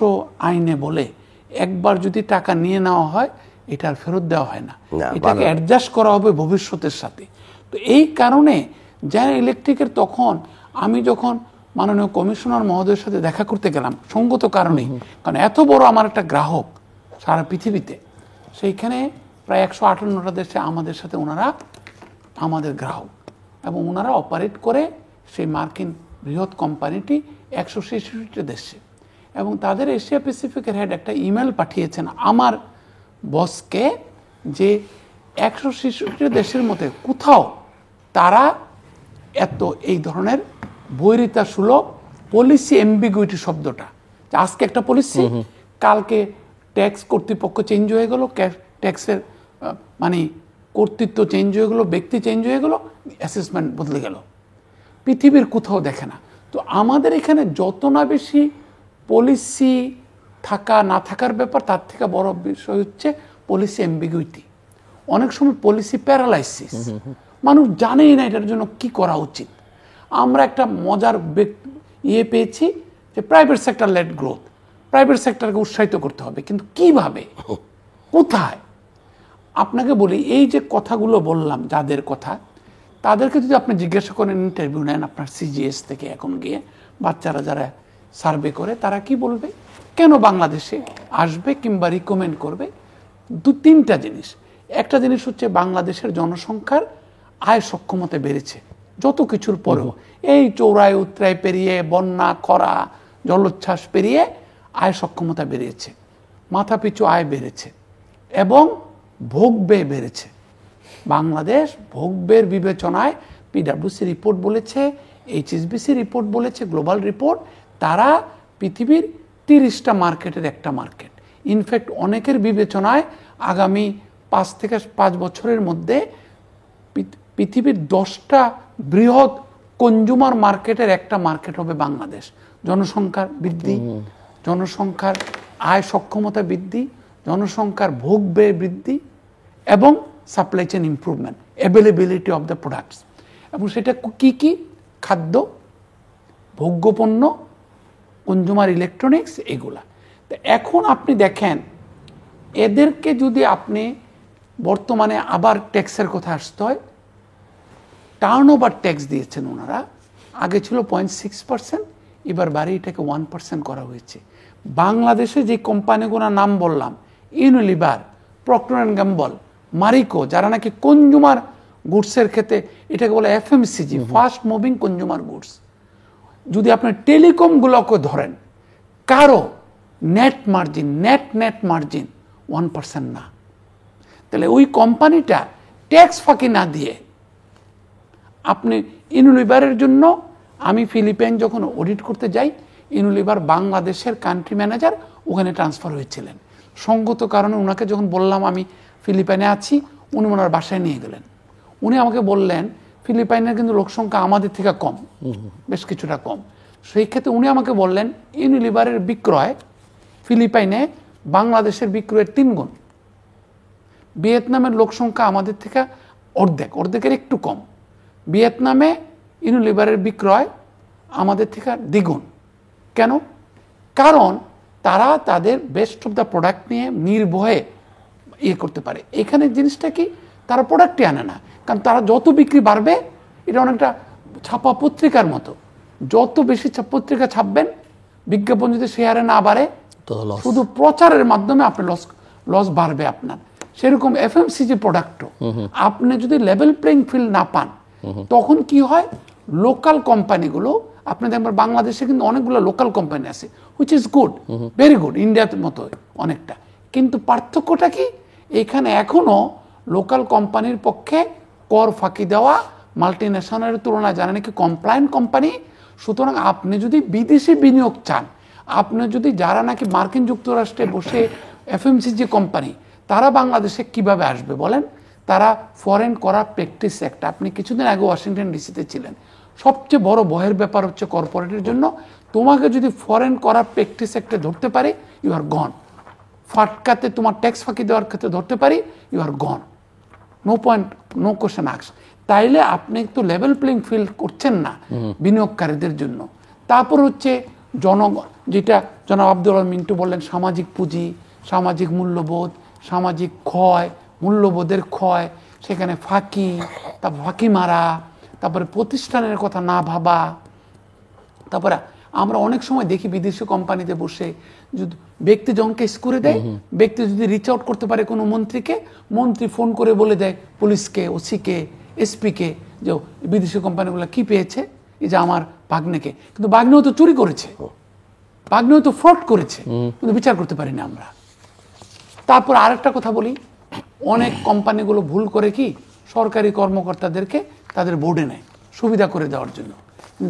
আইনে বলে একবার যদি টাকা নিয়ে নেওয়া হয় এটা আর ফেরত দেওয়া হয় না, এটাকে অ্যাডজাস্ট করা হবে ভবিষ্যতের সাথে। তো এই কারণে যারা ইলেকট্রিকের, তখন আমি যখন মাননীয় কমিশনার মহোদয়ের সাথে দেখা করতে গেলাম সঙ্গত কারণেই, কারণ এত বড় আমার একটা গ্রাহক সারা পৃথিবীতে, সেইখানে প্রায় 158টা দেশে আমাদের সাথে ওনারা আমাদের গ্রাহক, এবং ওনারা অপারেট করে সেই মার্কিন বৃহৎ কোম্পানিটি 166টা দেশে। এবং তাদের এশিয়া প্যাসিফিকের হেড একটা ইমেল পাঠিয়েছেন আমার বসকে যে 166টা দেশের মধ্যে কোথাও তারা এত এই ধরনের বৈরিতা সুলভ পলিসি এম্বিগুইটি শব্দটা, আজকে একটা পলিসি, কালকে ট্যাক্স কর্তৃপক্ষ চেঞ্জ হয়ে গেল, ট্যাক্সের মানে কর্তৃত্ব চেঞ্জ হয়ে গেল, ব্যক্তি চেঞ্জ হয়ে গেল, অ্যাসেসমেন্ট বদলে গেল, পৃথিবীর কোথাও দেখে না। তো আমাদের এখানে যত না বেশি পলিসি থাকা না থাকার ব্যাপার, তার থেকে বড় বিষয় হচ্ছে পলিসি এম্বিগুইটি। অনেক সময় পলিসি প্যারালাইসিস, মানুষ জানেই না এটার জন্য কি করা উচিত। আমরা একটা মজার পেয়েছি যে private sector led growth, private সেক্টরকে উৎসাহিত করতে হবে, কিন্তু কিভাবে, কোথায়? আপনাকে বলি, এই যে কথাগুলো বললাম যাদের কথা, তাদেরকে যদি আপনি জিজ্ঞাসা করেন, ইন্টারভিউ নেন আপনার সিজিএস থেকে এখন গিয়ে বাচ্চারা যারা সার্ভে করে, তারা কি বলবে কেন বাংলাদেশে আসবে কিংবা রিকমেন্ড করবে? 2-3টা জিনিস। একটা জিনিস হচ্ছে বাংলাদেশের জনসংখ্যার আয় সক্ষমতা বেড়েছে যত কিছুর পরেও, এই চৌড়ায় উত্তরায় পেরিয়ে, বন্যা খরা জলোচ্ছ্বাস পেরিয়ে আয় সক্ষমতা বেড়েছে, মাথাপিছু আয় বেড়েছে, এবং ভোগ ব্যয় বেড়েছে। বাংলাদেশ ভোগ ব্যয়ের বিবেচনায় পিডব্লিউসি রিপোর্ট বলেছে, এইচএসবিসি রিপোর্ট বলেছে, গ্লোবাল রিপোর্ট, তারা পৃথিবীর 30টা মার্কেটের একটা মার্কেট। ইনফ্যাক্ট অনেকের বিবেচনায় আগামী 5 থেকে 5 বছরের মধ্যে পৃথিবীর 10টা বৃহৎ কনজুমার মার্কেটের একটা মার্কেট হবে বাংলাদেশ। জনসংখ্যার বৃদ্ধি, জনসংখ্যার আয় সক্ষমতা বৃদ্ধি, জনসংখ্যার ভোগ ব্যয় বৃদ্ধি, এবং supply chain improvement, availability of the products. এবং সেটা কি কি? খাদ্য, ভোগ্যপণ্য, কনজুমার ইলেকট্রনিক্স, এগুলা। তো এখন আপনি দেখেন, এদেরকে যদি আপনি বর্তমানে আবার ট্যাক্সের কথা আসতে হয়, টার্নওভার ট্যাক্স দিয়েছেন ওনারা, আগে ছিল 0.6%, এবার বাড়িয়ে এটাকে 1% করা হয়েছে। বাংলাদেশে যে কোম্পানিগুলোর নাম বললাম, Unilever, Procter and gamble, Mariko, যারা নাকি কনজুমার গুডসের ক্ষেত্রে, এটাকে বলে FMCG, fast moving consumer goods, যদি আপনি টেলিকমগুলোকে ধরেন, কারো নেট মার্জিন, নেট মার্জিন 1% না। তাহলে ওই কোম্পানিটা ট্যাক্স ফাঁকি না দিয়ে, আপনি ইউনিলিভারের জন্য, আমি ফিলিপাইন যখন অডিট করতে যাই, ইউনিলিভার বাংলাদেশের কান্ট্রি ম্যানেজার ওখানে ট্রান্সফার হয়েছিলেন। সঙ্গত কারণে ওনাকে যখন বললাম আমি ফিলিপাইনে আছি, উনি ওনার বাসায় নিয়ে গেলেন। উনি আমাকে বললেন ফিলিপাইনের কিন্তু লোক সংখ্যা আমাদের থেকে কম, বেশ কিছুটা কম। সেই ক্ষেত্রে উনি আমাকে বললেন ইউনিলিভারের বিক্রয় ফিলিপাইনে বাংলাদেশের বিক্রয়ের 3 গুণ। ভিয়েতনামের লোক সংখ্যা আমাদের থেকে অর্ধেকের একটু কম। ভিয়েতনামে ইউনিলিভারের বিক্রয় আমাদের থেকে দ্বিগুণ। কেন? কারণ তারা তাদের বেস্ট অফ দ্য প্রোডাক্ট নিয়ে নির্ভয়ে করতে পারে। এখানে জিনিসটা কি, তারা প্রোডাক্টই আনে না, কারণ তারা যত বিক্রি বাড়বে, এটা অনেকটা ছাপা পত্রিকার মতো, যত বেশি পত্রিকা ছাপবেন, বিজ্ঞাপন যদি শেয়ারে না বাড়ে, শুধু প্রচারের মাধ্যমে আপনার লস বাড়বে আপনার। সেরকম এফএমসিজি প্রোডাক্টও আপনি যদি লেভেল প্লেইং ফিল্ড না পান, তখন কি হয়, লোকাল কোম্পানিগুলো, আপনি দেখবেন বাংলাদেশে কিন্তু অনেকগুলো লোকাল কোম্পানি আছে, which is good, very good, ইন্ডিয়ার মতো অনেকটা। কিন্তু পার্থক্যটা কি, এখানে এখনো লোকাল কোম্পানির পক্ষে কর ফাঁকি দেওয়া, মাল্টিন্যাশনালের তুলনায় যারা নাকি কমপ্লায়েন্ট কোম্পানি। সুতরাং আপনি যদি বিদেশি বিনিয়োগ চান, আপনি যদি যারা নাকি মার্কিন যুক্তরাষ্ট্রে বসে এফএমসিজি কোম্পানি, তারা বাংলাদেশে কিভাবে আসবে বলেন? তারা ফরেন করা প্র্যাকটিস একটা, আপনি কিছুদিন আগে ওয়াশিংটন ডিসিতে ছিলেন, সবচেয়ে বড় ভয়ের ব্যাপার হচ্ছে কর্পোরেটের জন্য, তোমাকে যদি ফরেন করা প্র্যাকটিস একটা ধরতে পারে, ইউ আর গন। ফাটকাতে তোমার ট্যাক্স ফাঁকি দেওয়ার ক্ষেত্রে ধরতে পারি, you are gone, no point, no question ask. তাইলে আপনি তো লেভেল প্লেইং ফিল্ড করছেন না বিনিয়োগকারীদের জন্য। তারপর হচ্ছে যেটা জনাব আব্দুল আল মিন্টু বললেন, সামাজিক পুঁজি, সামাজিক মূল্যবোধ, সামাজিক ক্ষয়, মূল্যবোধের ক্ষয়, সেখানে ফাঁকি, তারপর ফাঁকি মারা, তারপরে প্রতিষ্ঠানের কথা না ভাবা। তারপরে আমরা অনেক সময় দেখি বিদেশি কোম্পানিতে বসে যদি ব্যক্তি যখন কেস করে দেয়, ব্যক্তি যদি রিচ আউট করতে পারে কোনো মন্ত্রীকে, মন্ত্রী ফোন করে বলে দেয় পুলিশকে, ওসিকে, এসপিকে যে বিদেশি কোম্পানিগুলো কি পেয়েছে, এই যে আমার ভাগ্নেকে, কিন্তু ভাগ্নেও তো চুরি করেছে, ভাগ্নেও তো ফ্রড করেছে, কিন্তু বিচার করতে পারি না আমরা। তারপর আরেকটা কথা বলি, অনেক কোম্পানিগুলো ভুল করে কি সরকারি কর্মকর্তাদেরকে তাদের বোর্ডে নেয় সুবিধা করে দেওয়ার জন্য।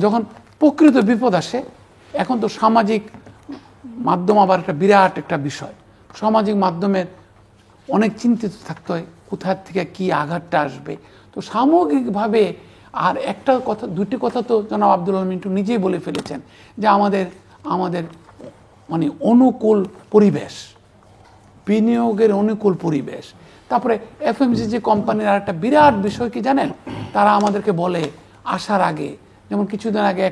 যখন প্রকৃত বিপদ আসে, এখন তো সামাজিক মাধ্যম আবার একটা বিরাট একটা বিষয়, সামাজিক মাধ্যমের অনেক চিন্তিত থাকতে হয় কোথার থেকে কি আঘাতটা আসবে। তো সামগ্রিকভাবে আর একটা কথা, দুটি কথা তো জনাব আব্দুল আল মিন্টু নিজেই বলে ফেলেছেন যে আমাদের মানে অনুকূল পরিবেশ, বিনিয়োগের অনুকূল পরিবেশ। তারপরে এফএমসিজি কোম্পানির আর একটা বিরাট বিষয় কি জানেন, তারা আমাদেরকে বলে আসার আগে, যেমন কিছুদিন আগে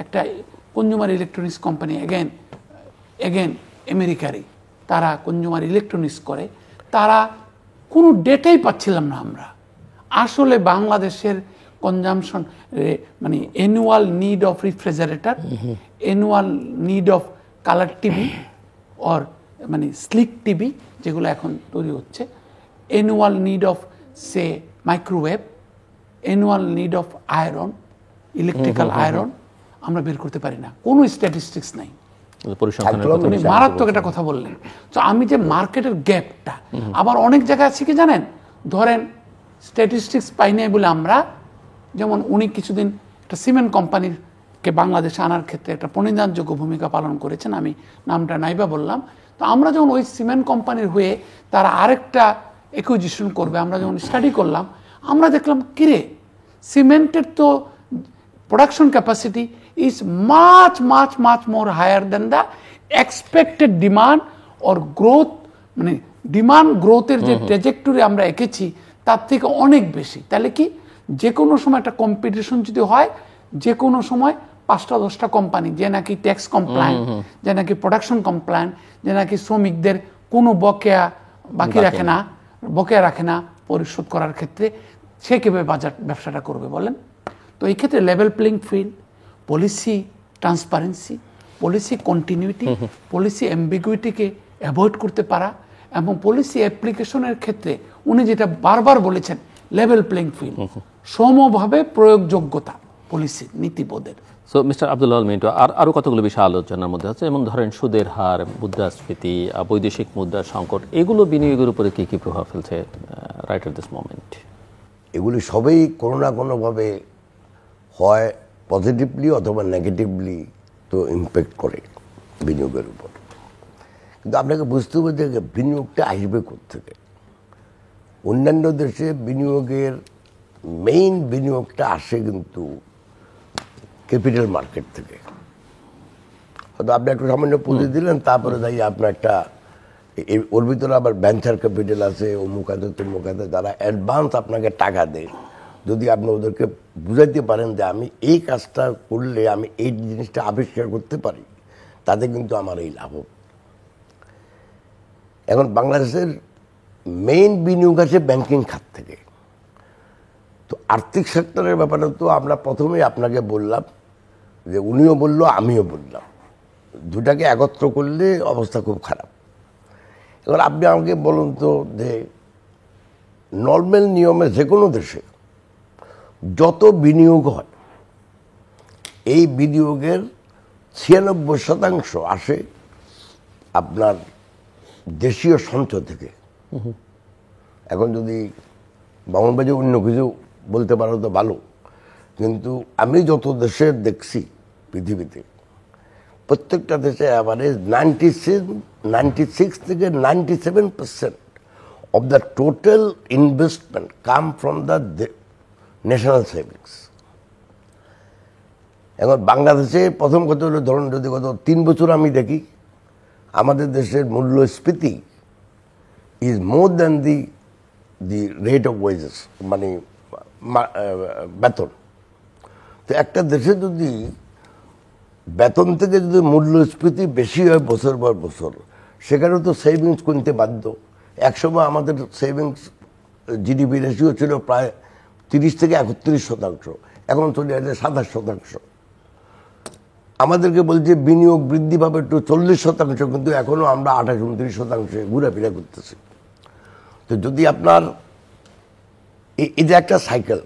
একটা কনজিউমার ইলেকট্রনিক্স কোম্পানি, এগেন আমেরিকারই, তারা কনজিউমার ইলেকট্রনিক্স করে, তারা কোনো ডেটাই পাচ্ছিলাম না আমরা আসলে বাংলাদেশের কনজামশন, মানে annual need of refrigerator, annual need of colour TV or মানে স্লিক টিভি যেগুলো এখন তৈরি হচ্ছে, annual need of say microwave, annual need of iron, electrical iron আমরা বের করতে পারি না, কোনো স্ট্যাটিস্টিক্স নাই। উনি মারাত্মক একটা কথা বললেন। তো আমি যে মার্কেটের গ্যাপটা, আবার অনেক জায়গায় আছে কি জানেন, ধরেন স্ট্যাটিস্টিক্স পাই নাই বলে আমরা, যেমন উনি কিছুদিন একটা সিমেন্ট কোম্পানিকে বাংলাদেশে আনার ক্ষেত্রে একটা প্রণিধানযোগ্য ভূমিকা পালন করেছেন, আমি নামটা নাইবা বললাম। তো আমরা যখন ওই সিমেন্ট কোম্পানির হয়ে তারা আরেকটা অ্যাকুইজিশন করবে, আমরা যখন স্টাডি করলাম, আমরা দেখলাম কিরে সিমেন্টের তো production capacity is much more higher than the expected demand or growth, মানে ডিমান্ড গ্রোথের যে ট্র্যাজেক্টরি আমরা এঁকেছি তার থেকে অনেক বেশি। তাহলে কি যে কোনো সময় একটা কম্পিটিশন যদি হয়, যে কোনো সময় 5-10টা কোম্পানি যে নাকি ট্যাক্স কমপ্লায়েন্ট, যে নাকি প্রোডাকশন কমপ্লায়েন্ট, যে নাকি শ্রমিকদের কোনো বাকি রাখে না পরিশোধ করার ক্ষেত্রে, সে কীভাবে ব্যবসাটা করবে বলেন? তো এই ক্ষেত্রে level playing field, policy transparency, policy continuity, policy অ্যাম্বিগুইটিকে অ্যাভয়েড করতে পারা, এবং পলিসি অ্যাপ্লিকেশনের ক্ষেত্রে উনি যেটা বারবার বলেছেন লেভেল প্লেইং ফিল্ড, সমভাবে প্রয়োগযোগ্যতা পলিসি নীতিবোধের। সো মিস্টার আব্দুল আল মিন্টু, আরও কতগুলো বিষয় আলোচনার মধ্যে আছে, যেমন ধরেন সুদের হার, মুদ্রাস্ফীতি, বৈদেশিক মুদ্রার সংকট, এগুলো বিনিয়োগের উপরে কী কী প্রভাব ফেলছে রাইট এট দিস মোমেন্ট? এগুলি সবই কোনো না কোনোভাবে হয় পজিটিভলি অথবা নেগেটিভলি তো ইম্প্যাক্ট করে বিনিয়োগের উপর। কিন্তু আপনাকে বুঝতে হবে যে বিনিয়োগটা আসবে কোত্থেকে। অন্যান্য দেশে বিনিয়োগের মেইন বিনিয়োগটা আসে কিন্তু ক্যাপিটাল মার্কেট থেকে। হয়তো আপনি একটু সামান্য পুঁজি দিলেন, তারপরে যাই আপনার একটা ওর ভিতরে আবার ভেঞ্চার ক্যাপিটাল আছে, অমুক আছে তমুক আছে, যারা অ্যাডভান্স আপনাকে টাকা দেয়। যদি আপনি ওদেরকে বুঝাইতে পারেন যে আমি এই কাজটা করলে আমি এই জিনিসটা আবিষ্কার করতে পারি, তাতে কিন্তু আমার এই লাভ। এখন বাংলাদেশের মেইন বিনিয়োগ আছে ব্যাংকিং খাত থেকে। তো আর্থিক সেক্টরের ব্যাপারে তো আমরা প্রথমেই আপনাকে বললাম যে উনিও বললো আমিও বললাম, দুটাকে একত্র করলে অবস্থা খুব খারাপ। এবার আপনি আমাকে বলুন তো যে নর্মাল নিয়মে যে কোনো দেশে যত বিনিয়োগ হয়, এই বিনিয়োগের 96% আসে আপনার দেশীয় সঞ্চয় থেকে। এখন যদি বাংলাদেশে অন্য কিছু বলতে পারো তো ভালো, কিন্তু আমি যত দেশের দেখছি পৃথিবীতে, প্রত্যেকটা দেশে অ্যাভারেজ 96 থেকে 97% of the total investment come from the national savings. এখন বাংলাদেশে প্রথম কথা হলো, ধরুন যদি গত 3 বছর আমি দেখি, আমাদের দেশের মূল্যস্ফীতি is more than the rate of wages, মানে বেতন। তো একটা দেশে যদি বেতন থেকে যদি মূল্যস্ফীতি বেশি হয় বছর পর বছর, সেখানে তো সেভিংস কিনতে বাধ্য। একসময় আমাদের সেভিংস জিডিপি রেশিও ছিল প্রায় 30 থেকে 31%, এখন চলে আসে 27%। আমাদেরকে বলছে বিনিয়োগ বৃদ্ধি পাবে একটু 40%, কিন্তু এখনো আমরা 28-29% ঘুরাফেরা করতেছি। তো যদি আপনার এই যে একটা সাইকেল,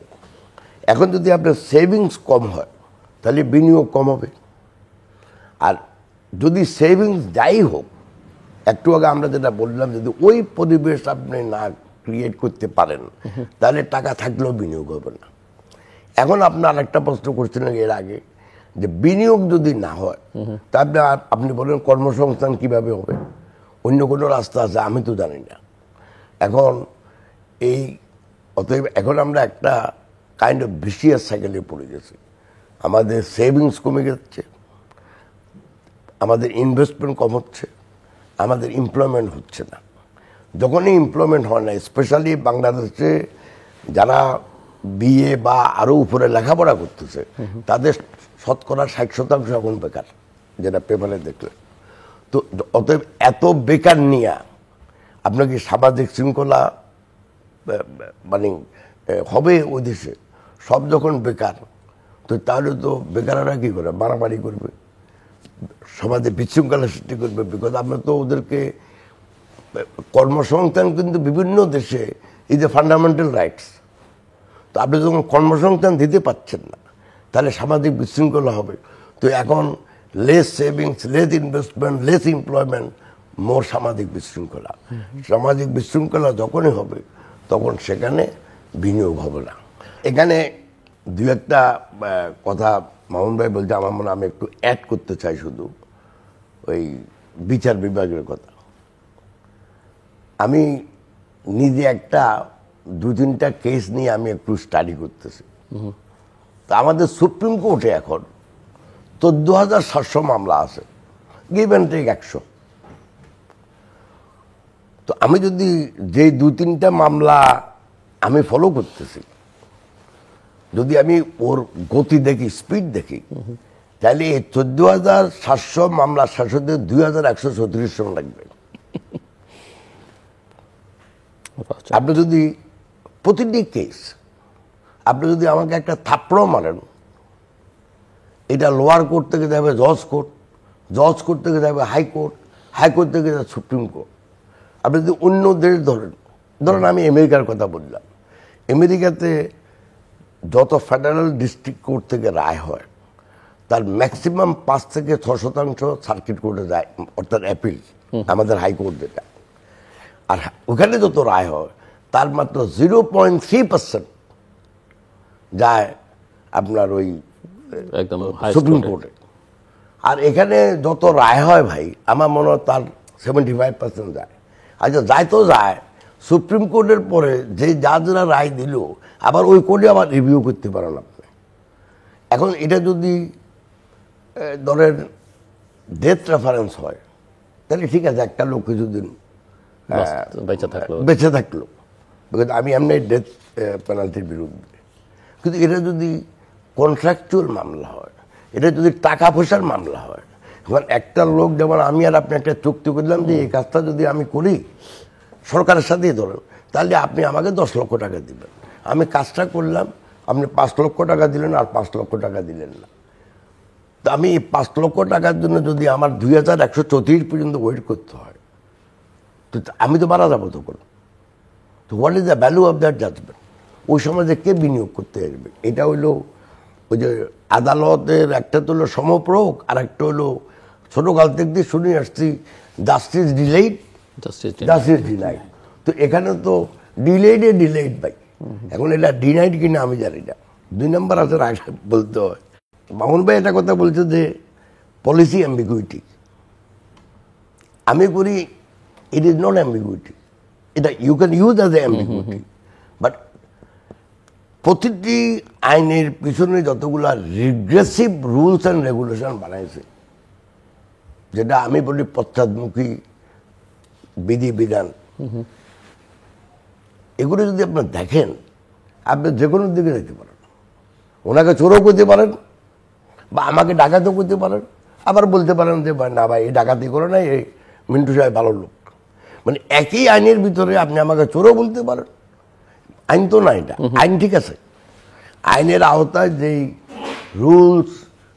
এখন যদি আপনার সেভিংস কম হয় তাহলে বিনিয়োগ কম হবে। আর যদি সেভিংস যাই হোক, একটু আগে আমরা যেটা বললাম, যদি ওই পরিবেশ আপনি না ক্রিয়েট করতে পারেন তাহলে টাকা থাকলেও বিনিয়োগ হবে না। এখন আপনি আরেকটা প্রশ্ন করছিলেন এর আগে, যে বিনিয়োগ যদি না হয় তাহলে আপনি বলেন কর্মসংস্থান কিভাবে হবে? অন্য কোনো রাস্তা আছে? আমি তো জানি না। এখন অতএব এখন আমরা একটা কাইন্ড অফ ভিসিয়াস সাইকেলে পড়ে গেছি। আমাদের সেভিংস কমে যাচ্ছে, আমাদের ইনভেস্টমেন্ট কম হচ্ছে, আমাদের এমপ্লয়মেন্ট হচ্ছে না। যখনই এমপ্লয়মেন্ট হয় না, স্পেশালি বাংলাদেশে যারা বিএ বা আরও উপরে লেখাপড়া করতেছে, তাদের শতকরা 60% এখন বেকার, যেটা পেপারে দেখলে। তো অতএব এত বেকার নিয়ে আপনার কি সামাজিক শৃঙ্খলা মানে হবে ওই দেশে? সব যখন বেকার, তো তাহলে তো বেকাররা কী করে? মারামারি করবে, সমাজে বিশৃঙ্খলা সৃষ্টি করবে। বিকজ আমরা তো ওদেরকে কর্মসংস্থান কিন্তু বিভিন্ন দেশে এই যে ফান্ডামেন্টাল রাইটস, তো আপনি যখন কর্মসংস্থান দিতে পারছেন না তাহলে সামাজিক বিশৃঙ্খলা হবে। তো এখন less savings, less investment, less employment, more সামাজিক বিশৃঙ্খলা। সামাজিক বিশৃঙ্খলা যখনই হবে তখন সেখানে বিনিয়োগ হবে না। এখানে দু একটা কথা মামুন ভাই বলছে, আমার মনে আমি একটু অ্যাড করতে চাই শুধু ওই বিচার বিভাগের কথা। আমি নিজে একটা 2-3টা কেস নিয়ে আমি একটু স্টাডি করতেছি। তা আমাদের সুপ্রিম কোর্টে এখন 14,700 মামলা আছে, গিভ অ্যান্ড টেক 100। তো আমি যদি যে 2-3টা মামলা আমি ফলো করতেছি, যদি আমি ওর গতি দেখি, স্পিড দেখি, তাহলে এই 14,700 মামলা শেষ হতে 2,136 সময় লাগবে। আপনি যদি প্রতিটি কেস আপনি যদি আমাকে একটা থাপ্পড় মারেন, এটা লোয়ার কোর্ট থেকে যাবে জজ কোর্ট, জজ কোর্ট থেকে যাবে হাইকোর্ট, হাইকোর্ট থেকে যাবে সুপ্রিম কোর্ট। আপনি যদি অন্য দেশ ধরেন আমি আমেরিকার কথা বললাম, আমেরিকাতে যত ফেডারেল ডিস্ট্রিক্ট কোর্ট থেকে রায় হয় তার ম্যাক্সিমাম 5 থেকে 6% সার্কিট কোর্টে যায়, অর্থাৎ অ্যাপিল, আমাদের হাইকোর্ট যেটা। আর ওখানে যত রায় হয় তার মাত্র 0.3% যায় আপনার ওই একদম সুপ্রিম কোর্টে। আর এখানে যত রায় হয় ভাই, আমার মনে হয় তার 75% যায়। আচ্ছা, যায় তো যায়, সুপ্রিম কোর্টের পরে যে জাজরা রায় দিল আবার ওই কোর্টে আবার রিভিউ করতে পারেন আপনি। এখন এটা যদি ধরেন ডেথ রেফারেন্স হয় তাহলে ঠিক আছে, একটা লোক কিছুদিন বেঁচে থাকলো, বিকজ আমি এমনি ডেথ পেনাল্টির বিরুদ্ধে। কিন্তু এটা যদি কন্ট্রাকচুয়াল মামলা হয়, এটা যদি টাকা পয়সার মামলা হয়, এখন একটা লোক, যেমন আমি আর আপনি একটা চুক্তি করলাম যে এই কাজটা যদি আমি করি সরকারের সাথেই ধরেন, তাহলে আপনি আমাকে 10 লক্ষ টাকা দিবেন। আমি কাজটা করলাম, আপনি 5 লক্ষ টাকা দিলেন আর 5 লক্ষ টাকা দিলেন না। তো আমি 5 লক্ষ টাকার জন্য যদি আমার 2134 পর্যন্ত ওয়েট করতে হয়, তো আমি তো মারা যাবো তখন। তো what is the value of that judgement? ওই সমাজে কে বিনিয়োগ করতে আসবে? এটা হইলো ওই যে আদালতের একটা তো হলো সমপ্রয়োগ, আর একটা হলো ছোটকাল থেকে শুনে আসছি জাস্টিস ডিলেইড, জাস্টিস ডিনাইড। তো এখানে তো ডিলেইড ভাই। এখন এটা ডিনাইড কিনা আমি জানি না, 2 নম্বর আছে বলতে হয়। মামুন ভাই একটা কথা বলছে যে পলিসি অ্যাম্বিগুইটি। আমি করি ইট ইজ নট অ্যাম্বিগুইটি, এটা you can use as a ambiguity. But প্রতিটি আইনের পিছনে যতগুলা রিগ্রেসিভ রুলস অ্যান্ড রেগুলেশন বানাইছে, যেটা আমি বলি পশ্চাদমুখী বিধিবিধান, এগুলো যদি আপনার দেখেন, আপনি যে কোনো দিকে যেতে পারেন। ওনাকে চোরও করতে পারেন, বা আমাকে ডাকাতও করতে পারেন, আবার বলতে পারেন যে ভাই না ভাই এই ডাকাতি করে না, এই মিন্টু সাহেব ভালো লোক। মানে একই আইনের ভিতরে আপনি আমাকে চোরও বলতে পারেন। আইন তো না এটা, আইন ঠিক আছে, আইনের আওতায় যেই রুলস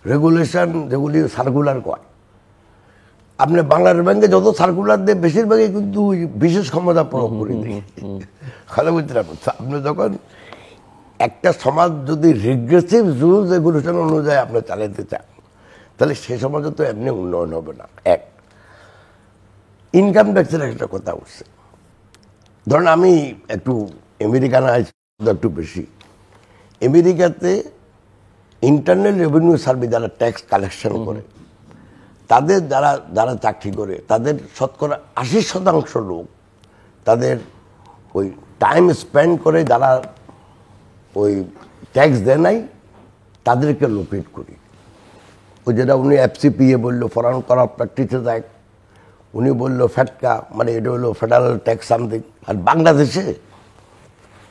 রেগুলেশন যেগুলি সার্কুলার কয়, আপনি বাংলাদেশ ব্যাংকে যত সার্কুলার দেয় বেশিরভাগই কিন্তু বিশেষ ক্ষমতা প্রয়োগ করে দিই। কথা বলতে আপনি যখন একটা সমাজ যদি রিগ্রেসিভ রুলস রেগুলেশন অনুযায়ী আপনি চালাতে চান, তাহলে সে সমাজে তো এমনি উন্নয়ন হবে না। এক, ইনকাম ট্যাক্সের একটা কথা উঠছে, ধরেন আমি একটু আমেরিকানা একটু বেশি, আমেরিকাতে ইন্টারনাল রেভিনিউ সার্ভিস যারা ট্যাক্স কালেকশন করে, তাদের যারা চাকরি করে তাদের শতকরা 80% লোক তাদের ওই টাইম স্পেন্ড করে যারা ওই ট্যাক্স দেয় নাই তাদেরকে লোকেট করি। ওই যেটা উনি এফসিপিএ বললো, ফরেন করাপ্ট প্র্যাকটিসেস অ্যাক্ট, উনি বললো ফ্যাটকা, মানে এটা হলো ফেডারেল ট্যাক্স সামথিং। আর বাংলাদেশে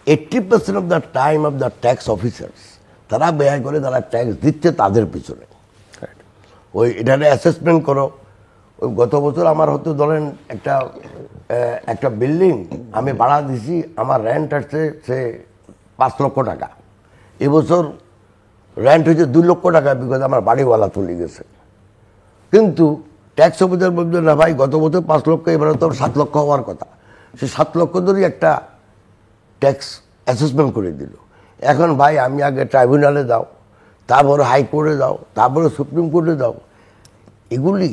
80% of the time of the tax officers তারা ব্যয় করে যারা ট্যাক্স দিচ্ছে তাদের পিছনে। ওই এটাকে অ্যাসেসমেন্ট করো। ওই গত বছর আমার হয়তো ধরেন একটা বিল্ডিং আমি ভাড়া দিছি, আমার রেন্ট আসছে সে 5 লক্ষ টাকা, এবছর রেন্ট হয়েছে 2 লক্ষ টাকা, বিকজ আমার বাড়িওয়ালা চলে গেছে। কিন্তু ট্যাক্স অফিসার বলবে না ভাই গত বছর 5 লক্ষ, এবারে তো 7 লক্ষ হওয়ার কথা, সে 7 লক্ষ ধরেই একটা ট্যাক্স অ্যাসেসমেন্ট করে দিল। এখন ভাই আমি আগে ট্রাইব্যুনালে যাও, তারপরে হাইকোর্টে যাও, তারপরে সুপ্রিম কোর্টে যাও, এগুলি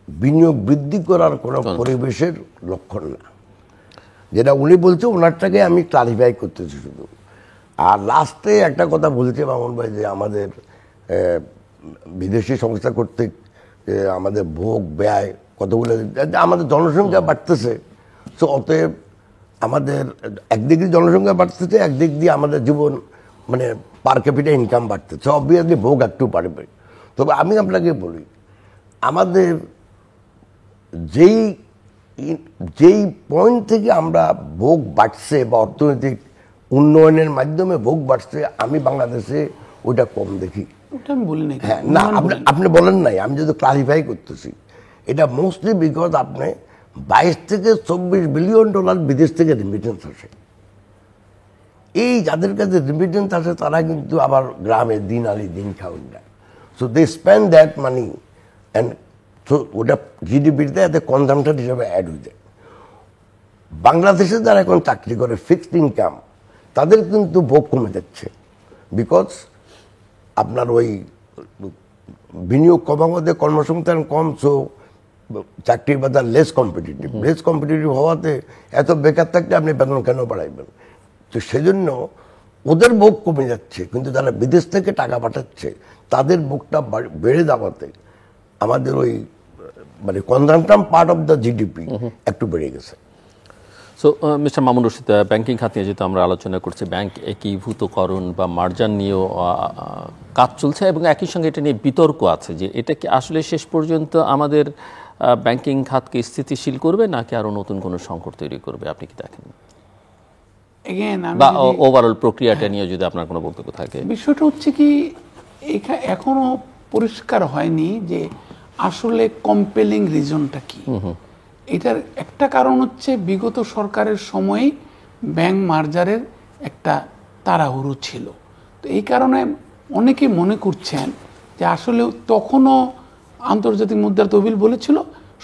বিনিয়োগ বৃদ্ধি করার কোনো পরিবেশের লক্ষণ না। যেটা উনি বলছে ওনারটাকে আমি ক্লারিফাই করতেছি শুধু। আর লাস্টে একটা কথা বলছে মামুন ভাই, যে আমাদের বিদেশি সংস্থা কর্তৃক আমাদের ভোগ ব্যয় কতগুলো, আমাদের জনসংখ্যা বাড়তেছে, সো অতএব আমাদের একদিক দিয়ে জনসংখ্যা বাড়তেছে, একদিক দিয়ে আমাদের জীবন মানে পার ক্যাপিটা ইনকাম বাড়তেছে, অবভিয়াসলি ভোগ একটু বাড়বে। তবে আমি আপনাকে বলি, আমাদের যেই পয়েন্ট থেকে আমরা ভোগ বাড়ছে বা অর্থনৈতিক উন্নয়নের মাধ্যমে ভোগ বাড়ছে, আমি বাংলাদেশে ওইটা কম দেখি। আমি বলি না, হ্যাঁ না, আপনি বলেন নাই, আমি যদি ক্লারিফাই করতেছি, এটা মোস্টলি বিকজ আপনি 22 থেকে 24 বিলিয়ন ডলার বিদেশ থেকে রেমিটেন্স আসে। এই যাদের কাছে রেমিটেন্স আসে তারা কিন্তু আবার গ্রামে দিন আলি দিন খাওয়ান না, so they spend that money and so ওটা জিডিপিতে এতে কনজামশন হিসাবে অ্যাড হয়ে যায়। বাংলাদেশে যারা এখন চাকরি করে ফিক্সড ইনকাম, তাদের কিন্তু ভোগ কমে যাচ্ছে, বিকজ আপনার ওই বিনিয়োগ কম হওয়াতে কর্মসংস্থান কম, সো চাকরির বাজার লেস কম্পিটিটিভ হওয়াতে এত বেকার থাকলে আপনি বেতন কেন বাড়াইবেন? তো সেজন্য ওদের ভোগ কমে যাচ্ছে, কিন্তু যারা বিদেশ থেকে টাকা পাঠাচ্ছে তাদের ভোগটা বেড়ে যাওয়াতে আমাদের ওই মানে consumption part of the GDP একটু বেড়ে গেছে। So mister Mamun Rashid, banking খাত নিয়ে যেহেতু আমরা আলোচনা করছি, ব্যাংক একীভূতকরণ বা মার্জার নিয়েও কাজ চলছে এবং একই সঙ্গে এটা নিয়ে বিতর্ক আছে যে এটা কি আসলে শেষ পর্যন্ত আমাদের ব্যাংকিং খাতকে স্থিতিশীল করবে নাকি আরো নতুন কোনো সংকট তৈরি করবে, আপনি কি দেখেন? বা ওভারঅল প্রক্রিয়াটা নিয়ে যদি আপনার কোনো বক্তব্য থাকে। বিষয়টা হচ্ছে কি, এখনো পরিষ্কার হয়নি যে আসলে কম্পেলিং রিজনটা কি। এটার একটা কারণ হচ্ছে বিগত সরকারের সময় ব্যাংক মার্জারের একটা তাড়াহুড়ো ছিল, তো এই কারণে অনেকে মনে করছেন যে আসলে তখনও আন্তর্জাতিক মুদ্রা তহবিল বলেছিল,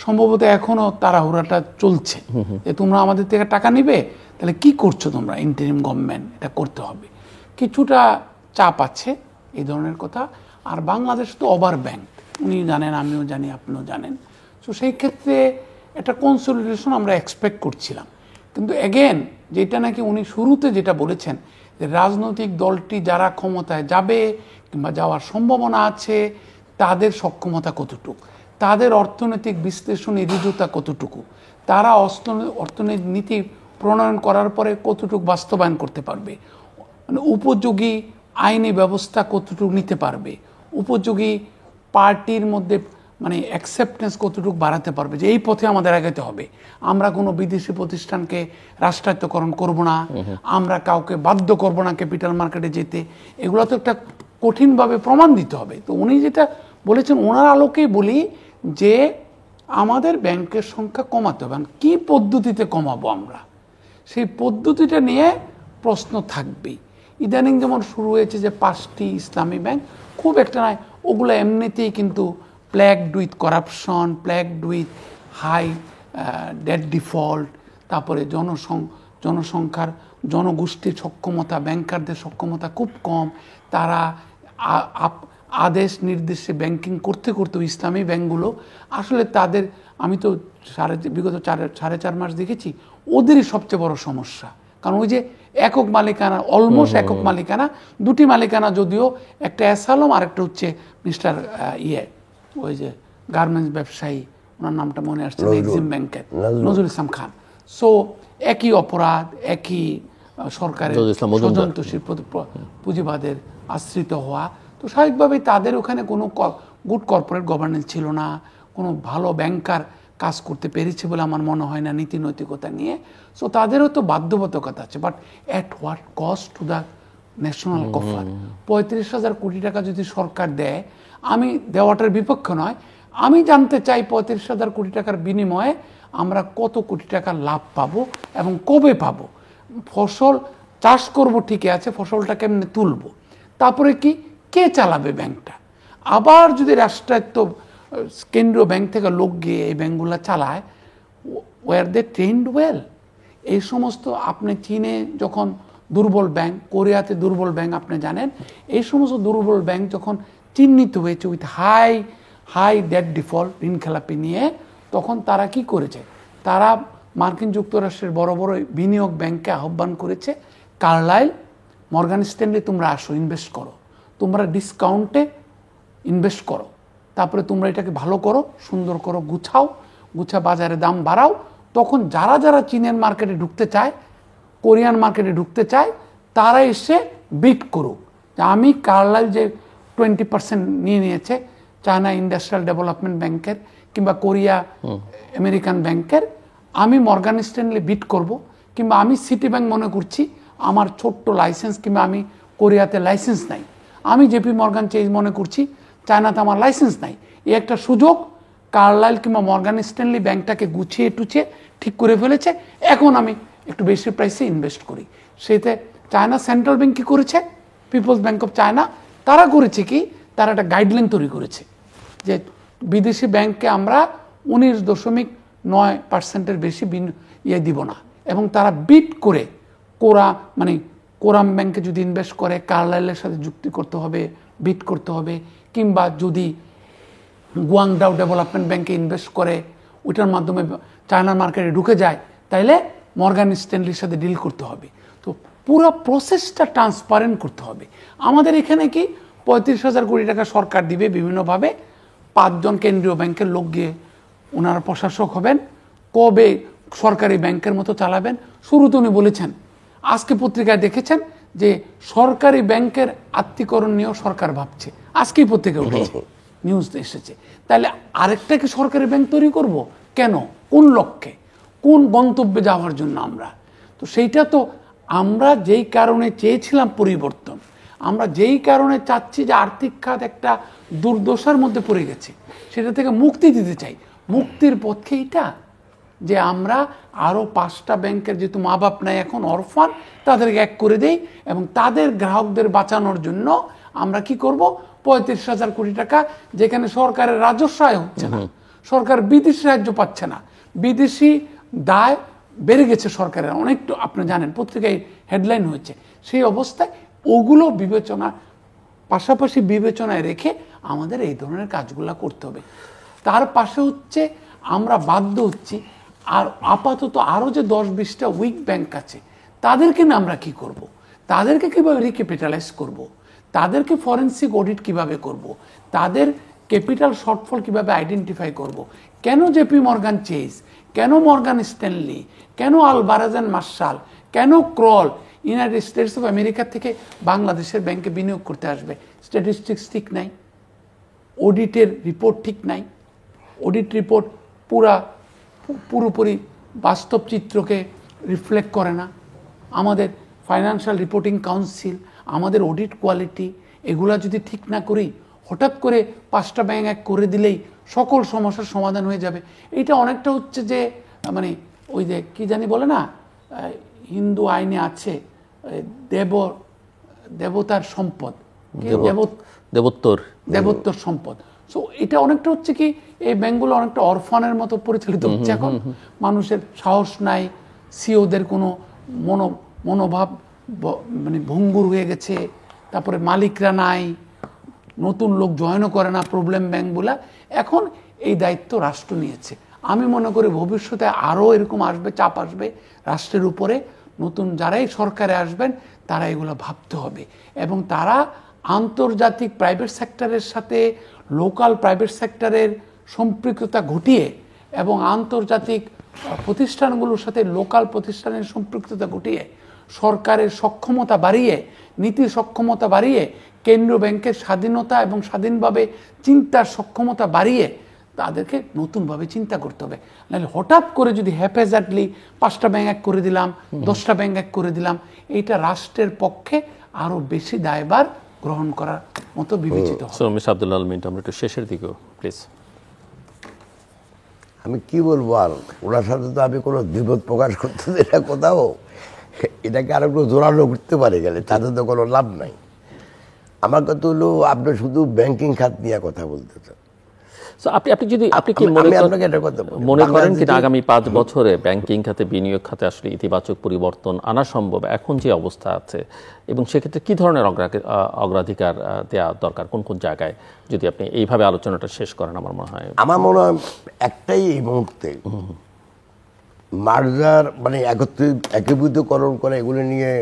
সম্ভবত এখনো তাড়াহুড়াটা চলছে যে তোমরা আমাদের থেকে টাকা নিবে, তাহলে কি করছো তোমরা, ইন্টারিম গভর্নমেন্ট এটা করতে হবে, কিছুটা চাপ আছে এই ধরনের কথা। আর বাংলাদেশ তো ওভার ব্যাংক, উনি জানেন, আমিও জানি, আপনিও জানেন, তো সেই ক্ষেত্রে একটা কনসলিডেশন আমরা এক্সপেক্ট করছিলাম। কিন্তু এগেন যেটা নাকি উনি শুরুতে যেটা বলেছেন যে রাজনৈতিক দলটি যারা ক্ষমতায় যাবে কিংবা যাওয়ার সম্ভাবনা আছে তাদের সক্ষমতা কতটুকু, তাদের অর্থনৈতিক বিশ্লেষণী ঋজুতা কতটুকু, তারা অর্থনৈতিক নীতি প্রণয়ন করার পরে কতটুকু বাস্তবায়ন করতে পারবে, মানে উপযোগী আইনি ব্যবস্থা কতটুকু নিতে পারবে, উপযোগী পার্টির মধ্যে মানে অ্যাকসেপ্টেন্স কতটুকু বাড়াতে পারবে, যে এই পথে আমাদের আগাতে হবে, আমরা কোনো বিদেশি প্রতিষ্ঠানকে রাষ্ট্রায়ত্তকরণ করব না, আমরা কাউকে বাধ্য করব না ক্যাপিটাল মার্কেটে যেতে। এগুলো তো একটা কঠিনভাবে প্রমাণ দিতে হবে। তো উনি যেটা বলেছেন ওনার আলোকেই বলি যে আমাদের ব্যাংকের সংখ্যা কমাতে হবে। কি পদ্ধতিতে কমাবো আমরা, সেই পদ্ধতিটা নিয়ে প্রশ্ন থাকবেই। ইদানিং যেমন শুরু হয়েছে যে 5টি ইসলামী ব্যাংক, খুব একটা নয়, ওগুলো এমনিতেই কিন্তু plagued with corruption, plagued with high debt default, তারপরে জনসংখ্যার জনগোষ্ঠীর সক্ষমতা, ব্যাংকারদের সক্ষমতা খুব কম। তারা আদেশ নির্দেশে ব্যাংকিং করতে করতে ইসলামী ব্যাংকগুলো আসলে তাদের, আমি তো বিগত 4.5 মাস দেখেছি ওদেরই সবচেয়ে বড় সমস্যা। কারণ ওই যে একক মালিকানা, অলমোস্ট একক মালিকানা, 2টি মালিকানা, যদিও একটা অ্যাসালম আর একটা হচ্ছে মিস্টার ওই যে গার্মেন্টস ব্যবসায়ী, ওনার নামটা মনে আসছে না, এক্সিম ব্যাংকের নজরুল ইসলাম খান। সো একই অপরাধ, একই সরকারের স্বজনতোষী পুঁজিবাদের আশ্রিত হওয়া। তো স্বাভাবিকভাবেই তাদের ওখানে কোনো গুড কর্পোরেট গভর্নেন্স ছিল না, কোনো ভালো ব্যাংকার কাজ করতে পেরেছে বলে আমার মনে হয় না নীতি নৈতিকতা নিয়ে। সো তাদেরও তো বাধ্যবাধকতা আছে, but at what cost to the national coffer. 35,000 কোটি টাকা যদি সরকার দেয়, আমি দেওয়াটার বিপক্ষ নয়, আমি জানতে চাই 35,000 কোটি টাকার বিনিময়ে আমরা কত কোটি টাকা লাভ পাবো এবং কবে পাবো। ফসল চাষ করব ঠিকই আছে, ফসলটা কেমনে তুলবো, তারপরে কি, কে চালাবে ব্যাংকটা। আবার যদি রাষ্ট্রায়ত্ত কেন্দ্রীয় ব্যাংক থেকে লোক গিয়ে এই ব্যাংকগুলো চালায়, ওয়ার দে ট্রেন্ড ওয়েল। এই সমস্ত আপনি চীনে যখন দুর্বল ব্যাংক, কোরিয়াতে দুর্বল ব্যাংক আপনি জানেন, এই সমস্ত দুর্বল ব্যাংক যখন চিহ্নিত হয়েছে উইথ হাই ডেট ডিফল্ট, ঋণ খেলাপি নিয়ে, তখন তারা কি করেছে, তারা মার্কিন যুক্তরাষ্ট্রের বড় বড় বিনিয়োগ ব্যাংককে আহ্বান করেছে, কার্লাইল, মর্গান স্ট্যানলি, তোমরা আসো, ইনভেস্ট করো, তোমরা ডিসকাউন্টে ইনভেস্ট করো, তারপরে তোমরা এটাকে ভালো করো, সুন্দর করো, গুছা বাজারে দাম বাড়াও। তখন যারা যারা চীনের মার্কেটে ঢুকতে চায়, কোরিয়ান মার্কেটে ঢুকতে চায়, তারা এসে বিট করুক। আমি কার্লাইল যে 20% নিয়ে নিয়েছে চায়না ইন্ডাস্ট্রিয়াল ডেভেলপমেন্ট ব্যাংকের কিংবা কোরিয়া আমেরিকান ব্যাংকের, আমি মর্গান স্ট্যানলি বিট করব, কিংবা আমি সিটি ব্যাংক মনে করছি আমার ছোট্ট লাইসেন্স, কিংবা আমি কোরিয়াতে লাইসেন্স নাই, আমি জেপি মর্গান চেজ মনে করছি চায়নাতে আমার লাইসেন্স নাই। এই একটা সুযোগ কার্লাইল কিংবা মর্গান স্ট্যানলি ব্যাংকটাকে গুছিয়ে টুছিয়ে ঠিক করে ফেলেছে, এখন আমি একটু বেশি প্রাইসে ইনভেস্ট করি। সেইতে চায়না সেন্ট্রাল ব্যাংক কী করেছে, পিপলস ব্যাংক অফ চায়না, তারা করেছে কি, তারা একটা গাইডলাইন তৈরি করেছে যে বিদেশি ব্যাংককে আমরা 19.9% বেশি দিব না, এবং তারা বিট করে কোরাম ব্যাংকে যদি ইনভেস্ট করে কার্লাইলের সাথে যুক্তি করতে হবে, বিট করতে হবে, কিংবা যদি গুয়াংডাও ডেভেলপমেন্ট ব্যাংকে ইনভেস্ট করে ওইটার মাধ্যমে চায়নার মার্কেটে ঢুকে যায়, তাইলে মর্গান স্ট্যানলির সাথে ডিল করতে হবে। তো পুরো প্রসেসটা ট্রান্সপারেন্ট করতে হবে। আমাদের এখানে কি 35,000 কোটি টাকা সরকার দিবে বিভিন্নভাবে, 5 জন কেন্দ্রীয় ব্যাংকের লোক গিয়ে ওনারা প্রশাসক হবেন, কবে সরকারি ব্যাংকের মতো চালাবেন। শুরুতে উনি বলেছেন, আজকে পত্রিকায় দেখেছেন যে সরকারি ব্যাংকের আত্মীকরণ নিয়েও সরকার ভাবছে, আজকেই পত্রিকায় উঠেছে, নিউজ এসেছে। তাহলে আরেকটা কি সরকারি ব্যাংক তৈরি করব? কেন, কোন লক্ষ্যে, কোন গন্তব্যে যাওয়ার জন্য আমরা? তো সেইটা তো আমরা যেই কারণে চেয়েছিলাম পরিবর্তন, আমরা যেই কারণে চাচ্ছি যে আর্থিক খাত একটা দুর্দশার মধ্যে পড়ে গেছে, সেটা থেকে মুক্তি দিতে চাই। মুক্তির পথে এটা যে আমরা আরও 5টা ব্যাংকের, যেহেতু মা বাপ নাই এখন, অরফান, তাদেরকে এক করে দেই, এবং তাদের গ্রাহকদের বাঁচানোর জন্য আমরা কি করব, 35,000 কোটি টাকা, যেখানে সরকারের রাজস্ব আয় হচ্ছে না, সরকার বিদেশি সাহায্য পাচ্ছে না, বিদেশি দায় বেড়ে গেছে সরকারের অনেক, আপনি জানেন পত্রিকায় হেডলাইন হয়েছে, সেই অবস্থায় ওগুলো পাশাপাশি বিবেচনায় রেখে আমাদের এই ধরনের কাজগুলো করতে হবে। তার পাশে হচ্ছে আমরা বাধ্য হচ্ছি, আর আপাতত আরও যে 10-20টা উইক ব্যাংক আছে, তাদেরকে না আমরা কি করব, তাদেরকে কীভাবে রিক্যাপিটালাইজ করব, তাদেরকে ফরেন্সিক অডিট কিভাবে করব, তাদের ক্যাপিটাল শর্টফল কিভাবে আইডেন্টিফাই করব। কেন জেপি মর্গান চেজ, কেন মর্গান স্ট্যানলি, কেন আলভারেজ এন্ড মার্শাল, কেন crawl United states of America থেকে বাংলাদেশের ব্যাংকে বিনিয়োগ করতে আসবে? স্ট্যাটিস্টিক্স ঠিক নাই, অডিটের রিপোর্ট ঠিক নাই, অডিট রিপোর্ট পুরোপুরি বাস্তব চিত্রকে রিফ্লেক্ট করে না। আমাদের ফাইন্যান্সিয়াল রিপোর্টিং কাউন্সিল, আমাদের অডিট কোয়ালিটি, এগুলা যদি ঠিক না করি, হঠাৎ করে 5টা ব্যাংক এক করে দিলেই সকল সমস্যার সমাধান হয়ে যাবে। এটা অনেকটা হচ্ছে যে মানে ওই যে কি জানি বলে না, হিন্দু আইনে আছে দেবতার সম্পদ, দেবোত্তর সম্পদ। সো এটা অনেকটা হচ্ছে কি, এই ব্যাংকগুলো অনেকটা অরফানের মতো পরিচালিত হচ্ছে এখন। মানুষের সাহস নাই, সিওদের কোনো মনোভাব মানে ভঙ্গুর হয়ে গেছে, তারপরে মালিকরা নাই, নতুন লোক জয়েনও করে না প্রবলেম ব্যাংকগুলা। এখন এই দায়িত্ব রাষ্ট্র নিয়েছে। আমি মনে করি ভবিষ্যতে আরও এরকম আসবে, চাপ আসবে রাষ্ট্রের উপরে। নতুন যারাই সরকারে আসবেন তারা এগুলো ভাবতে হবে, এবং তারা আন্তর্জাতিক প্রাইভেট সেক্টরের সাথে লোকাল প্রাইভেট সেক্টরের সম্পৃক্ততা ঘটিয়ে এবং আন্তর্জাতিক প্রতিষ্ঠানগুলোর সাথে লোকাল প্রতিষ্ঠানের সম্পৃক্ততা ঘটিয়ে সরকারের সক্ষমতা বাড়িয়ে, নীতির সক্ষমতা বাড়িয়ে, কেন্দ্রীয় ব্যাংকের স্বাধীনতা এবং স্বাধীনভাবে চিন্তার সক্ষমতা বাড়িয়ে তাদেরকে নতুনভাবে চিন্তা করতে হবে। নাহলে হঠাৎ করে যদি হ্যাপেজার্টলি 5টা ব্যাংক এক করে দিলাম, 10টা ব্যাংক এক করে দিলাম, এইটা রাষ্ট্রের পক্ষে আরো বেশি দায়ভার গ্রহণ করার মতো বিবেচিত হবে। মিস্টার আব্দুল আল মিন্টু, আমরা একটু শেষের দিকেও প্লিজ। আমি কি বলবো আর, ওনার সাথে তো আমি কোনো দ্বিমত প্রকাশ করতে দিই না কোথাও। এটাকে আরো একটু জোরালো করতে পারে গেলে তাতে তো কোনো লাভ নাই। আমার কথা হলো, আপনি শুধু ব্যাংকিং খাত নিয়ে কথা বলতেছেন। আপনি কি মনে করেন কিনা আগামী 5 বছরে ব্যাংকিং খাতে, বিনিয়োগ খাতে আসলে ইতিবাচক পরিবর্তন আনা সম্ভব এখন যে অবস্থা আছে, এবং সেক্ষেত্রে কি ধরনের অগ্রাধিকার দেওয়া দরকার, কোন কোন জায়গায়, যদি আপনি এইভাবে আলোচনাটা শেষ করেন? আমার মনে হয় একটাই এই মুহূর্তে মার্জার মানে একীভূতকরণ করে এগুলো নিয়ে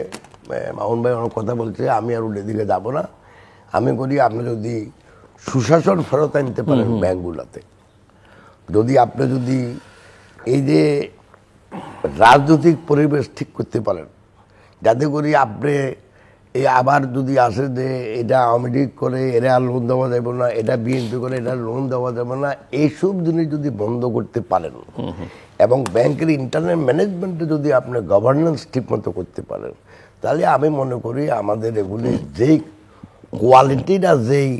মামুন ভাই অনেক কথা বলছে, আমি আর ওদের দিকে যাবো না। আমি বলি, আপনি যদি সুশাসন ফেরত আনতে পারেন ব্যাংকগুলোতে, যদি এই যে রাজনৈতিক পরিবেশ ঠিক করতে পারেন, যাতে করে আপনি এই আবার যদি আসে যে এটা আওয়ামী লীগ করে এরা লোন দেওয়া যাবে না, এটা বিএনপি করে এটা লোন দেওয়া যাবে না, এইসব জিনিস যদি বন্ধ করতে পারেন এবং ব্যাংকের ইন্টারনাল ম্যানেজমেন্টে যদি আপনি গভর্নেন্স ঠিক মতো করতে পারেন, তাহলে আমি মনে করি আমাদের এগুলি যেই কোয়ালিটিটা, যেই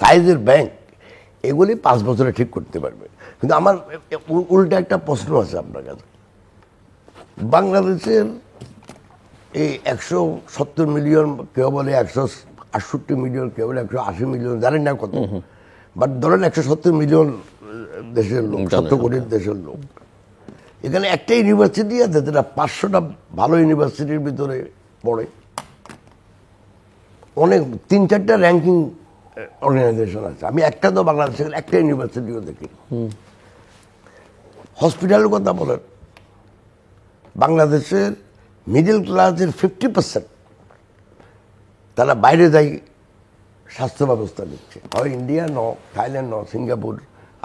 সাইজের ব্যাংক, এগুলি 5 বছরে ঠিক করতে পারবে। কিন্তু আমার উল্টা একটা প্রশ্ন আছে আপনার কাছে। বাংলাদেশের এই 170 মিলিয়ন, কেউ বলে 168 মিলিয়ন, কেউ বলে 180 মিলিয়ন, জানেন না কত, বাট ধরেন 170 মিলিয়ন দেশের লোক, 70 কোটি দেশের লোক। এখানে একটা ইউনিভার্সিটি আছে যেটা 500টা ভালো ইউনিভার্সিটির ভিতরে পড়ে, অনেক 3-4টা র্যাঙ্কিং অর্গানাইজেশন আছে। আমি একটা তো বাংলাদেশের একটা ইউনিভার্সিটিও দেখি। হসপিটালের কথা বলেন, বাংলাদেশের মিডল ক্লাসের 50% তারা বাইরে যাই স্বাস্থ্য ব্যবস্থা দিচ্ছে, হয় ইন্ডিয়া ন, থাইল্যান্ড ন, সিঙ্গাপুর,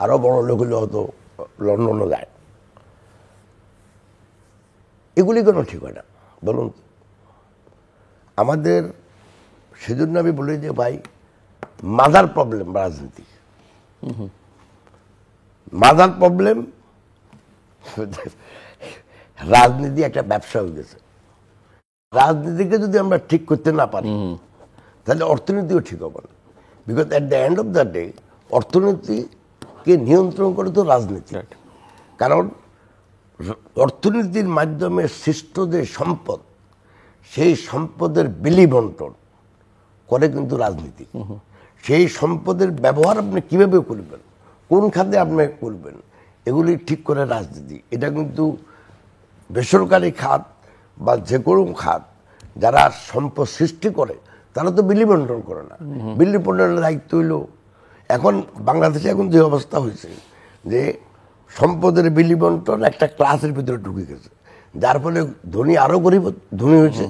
আরও বড় লোক হলে হয়তো লন্ডনও যায়। এগুলি কেন ঠিক হয় না বলুন? আমাদের সেজন্য আমি বলি যে ভাই, মাদার প্রবলেম রাজনীতি, মাদার প্রবলেম রাজনীতি একটা ব্যবসা হয়ে গেছে। রাজনীতিকে যদি আমরা ঠিক করতে না পারি, তাহলে অর্থনীতিও ঠিক হবে না। Because at the end of the day অর্থনীতিকে নিয়ন্ত্রণ করে তো রাজনীতি। কারণ অর্থনীতির মাধ্যমে সৃষ্ট যে সম্পদ, সেই সম্পদের বিলি বন্টন করে কিন্তু রাজনীতি। সেই সম্পদের ব্যবহার আপনি কিভাবে করবেন, কোন খাতে আপনি করবেন, এগুলি ঠিক করে রাজনীতি। এটা কিন্তু বেসরকারি খাত বা যে কোনো খাত যারা সম্পদ সৃষ্টি করে তারা তো বিলি বন্টন করে না। বিলি বন্টনের দায়িত্ব হইল, এখন বাংলাদেশে এখন যে অবস্থা হয়েছে যে সম্পদের বিলি বন্টন একটা ক্লাসের ভিতরে ঢুকে গেছে, যার ফলে ধনী আরও গরিব ধনী হয়েছে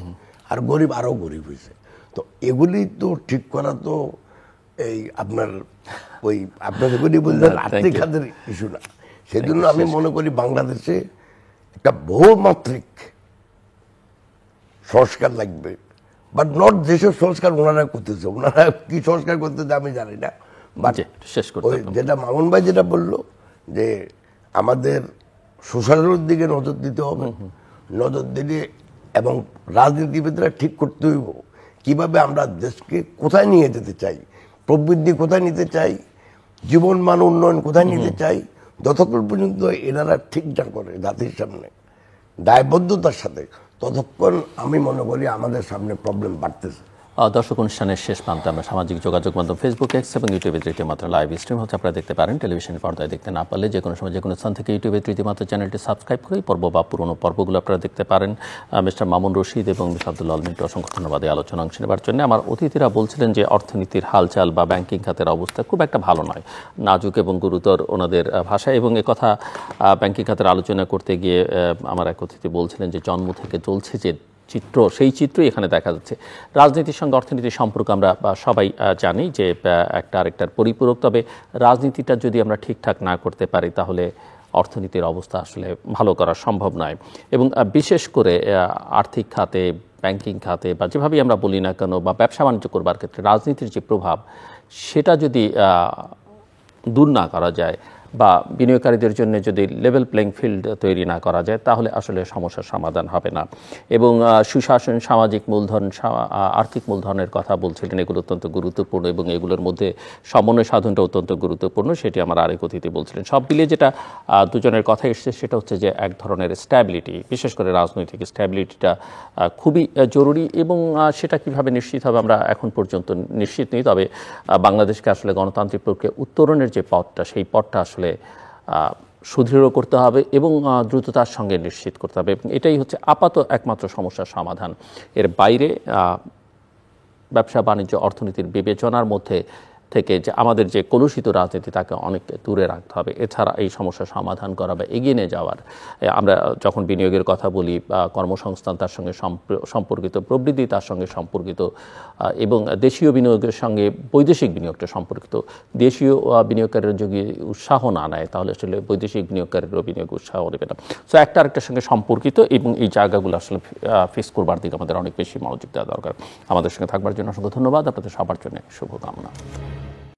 আর গরিব আরও গরিব হয়েছে। তো এগুলি তো ঠিক করা তো এই আপনার ওই আপনার যেগুলি বললেন আর্থিক খাতের ইস্যু না। সেই জন্য আমি মনে করি বাংলাদেশে একটা বহুমাত্রিক সংস্কার লাগবে, বাট নট যেসব সংস্কার ওনারা করতেছে, ওনারা কি সংস্কার করতেছে আমি জানি না। বাট যেটা মামুন ভাই যেটা বললো যে আমাদের সুশাসনের দিকে নজর দিতে হবে, নজর দিলে এবং রাজনীতিবিদরা ঠিক করতে হইব কিভাবে আমরা দেশকে কোথায় নিয়ে যেতে চাই, প্রবৃদ্ধি কোথায় নিতে চাই, জীবন মান উন্নয়ন কোথায় নিতে চাই, যতক্ষণ পর্যন্ত এনারা ঠিক না করে জাতির সামনে দায়বদ্ধতার সাথে, ততক্ষণ আমি মনে করি আমাদের সামনে প্রবলেম বাড়তেছে। দর্শক, অনুষ্ঠানের শেষ প্রান্তে আমরা সামাজিক যোগাযোগ মাধ্যম ফেসবুক, এক্স এবং ইউটিউবে তৃতীয় মাত্রা লাইভ স্ট্রিম হচ্ছে, আপনারা দেখতে পারেন। টেলিভিশনের পর্দায় দেখতে না পারলে যে কোনো সময় যে কোনো স্থান থেকে ইউটিউবে তৃতীয় মাত্রা চ্যানেলটি সাবস্ক্রাইব করে পর্ব বা পুরনো পর্বগুলো আপনারা দেখতে পারেন। মিস্টার মামুন রশিদ এবং মিস্টার আব্দুল্লাহ আল মিন্টু, অসংখ্য ধন্যবাদ এই আলোচনা অংশ নেবার জন্য। আমার অতিথিরা বলছিলেন যে অর্থনীতির হালচাল বা ব্যাংকিং খাতের অবস্থা খুব একটা ভালো নয়, নাজুক এবং গুরুতর ওনাদের ভাষায়, এবং একথা ব্যাংকিং খাতের আলোচনা করতে গিয়ে আমার এক অতিথি বলছিলেন যে জন্ম থেকে চলছে যে চিত্র, সেই চিত্রই এখানে দেখা যাচ্ছে। রাজনীতির সঙ্গে অর্থনীতির সম্পর্ক আমরা সবাই জানি যে একটা আরেকটার পরিপূরক, তবে রাজনীতিটা যদি আমরা ঠিকঠাক না করতে পারি তাহলে অর্থনীতির অবস্থা আসলে ভালো করা সম্ভব নয়। এবং বিশেষ করে আর্থিক খাতে, ব্যাংকিং খাতে বা যেভাবেই আমরা বলি না কেন, বা ব্যবসা বাণিজ্য করবার ক্ষেত্রে রাজনীতির যে প্রভাব, সেটা যদি দূর না করা যায় বা বিনিয়োগকারীদের জন্য যদি লেভেল প্লেইং ফিল্ড তৈরি না করা যায়, তাহলে আসলে সমস্যার সমাধান হবে না। এবং সুশাসন, সামাজিক মূলধন, আর্থিক মূলধনের কথা বলছিলেন, এগুলো অত্যন্ত গুরুত্বপূর্ণ এবং এগুলোর মধ্যে সমন্বয় সাধনটা অত্যন্ত গুরুত্বপূর্ণ, সেটি আমার আরেক অতিথি বলছিলেন। সব মিলিয়ে যেটা দুজনের কথা এসছে সেটা হচ্ছে যে এক ধরনের স্ট্যাবিলিটি, বিশেষ করে রাজনৈতিক স্ট্যাবিলিটিটা খুবই জরুরি, এবং সেটা কিভাবে নিশ্চিত হবে আমরা এখন পর্যন্ত নিশ্চিত নেই। তবে বাংলাদেশকে আসলে গণতান্ত্রিক প্রক্রিয়া উত্তরণের যে পথটা, সেই পথটা আসলে সুদৃঢ় করতে হবে এবং দ্রুততার সঙ্গে নিশ্চিত করতে হবে, এবং এটাই হচ্ছে আপাতত একমাত্র সমস্যার সমাধান। এর বাইরে ব্যবসা বাণিজ্য অর্থনীতির বিবেচনার মধ্যে থেকে যে আমাদের যে কলুষিত রাজনীতি, তাকে অনেক দূরে রাখতে হবে। এছাড়া এই সমস্যার সমাধান করা বা এগিয়ে নিয়ে যাওয়ার, আমরা যখন বিনিয়োগের কথা বলি, কর্মসংস্থান তার সঙ্গে সম্পর্কিত, প্রবৃদ্ধি তার সঙ্গে সম্পর্কিত, এবং দেশীয় বিনিয়োগের সঙ্গে বৈদেশিক বিনিয়োগটা সম্পর্কিত। দেশীয় বিনিয়োগকারীরা যদি উৎসাহ না নেয়, তাহলে আসলে বৈদেশিক বিনিয়োগকারীরাও বিনিয়োগ উৎসাহ দেবে না। সো একটা আরেকটার সঙ্গে সম্পর্কিত, এবং এই জায়গাগুলো আসলে ফেস করবার দিকে আমাদের অনেক বেশি মনোযোগ দেওয়া দরকার। আমাদের সঙ্গে থাকবার জন্য অসংখ্য ধন্যবাদ। আপনাদের সবার জন্য শুভকামনা।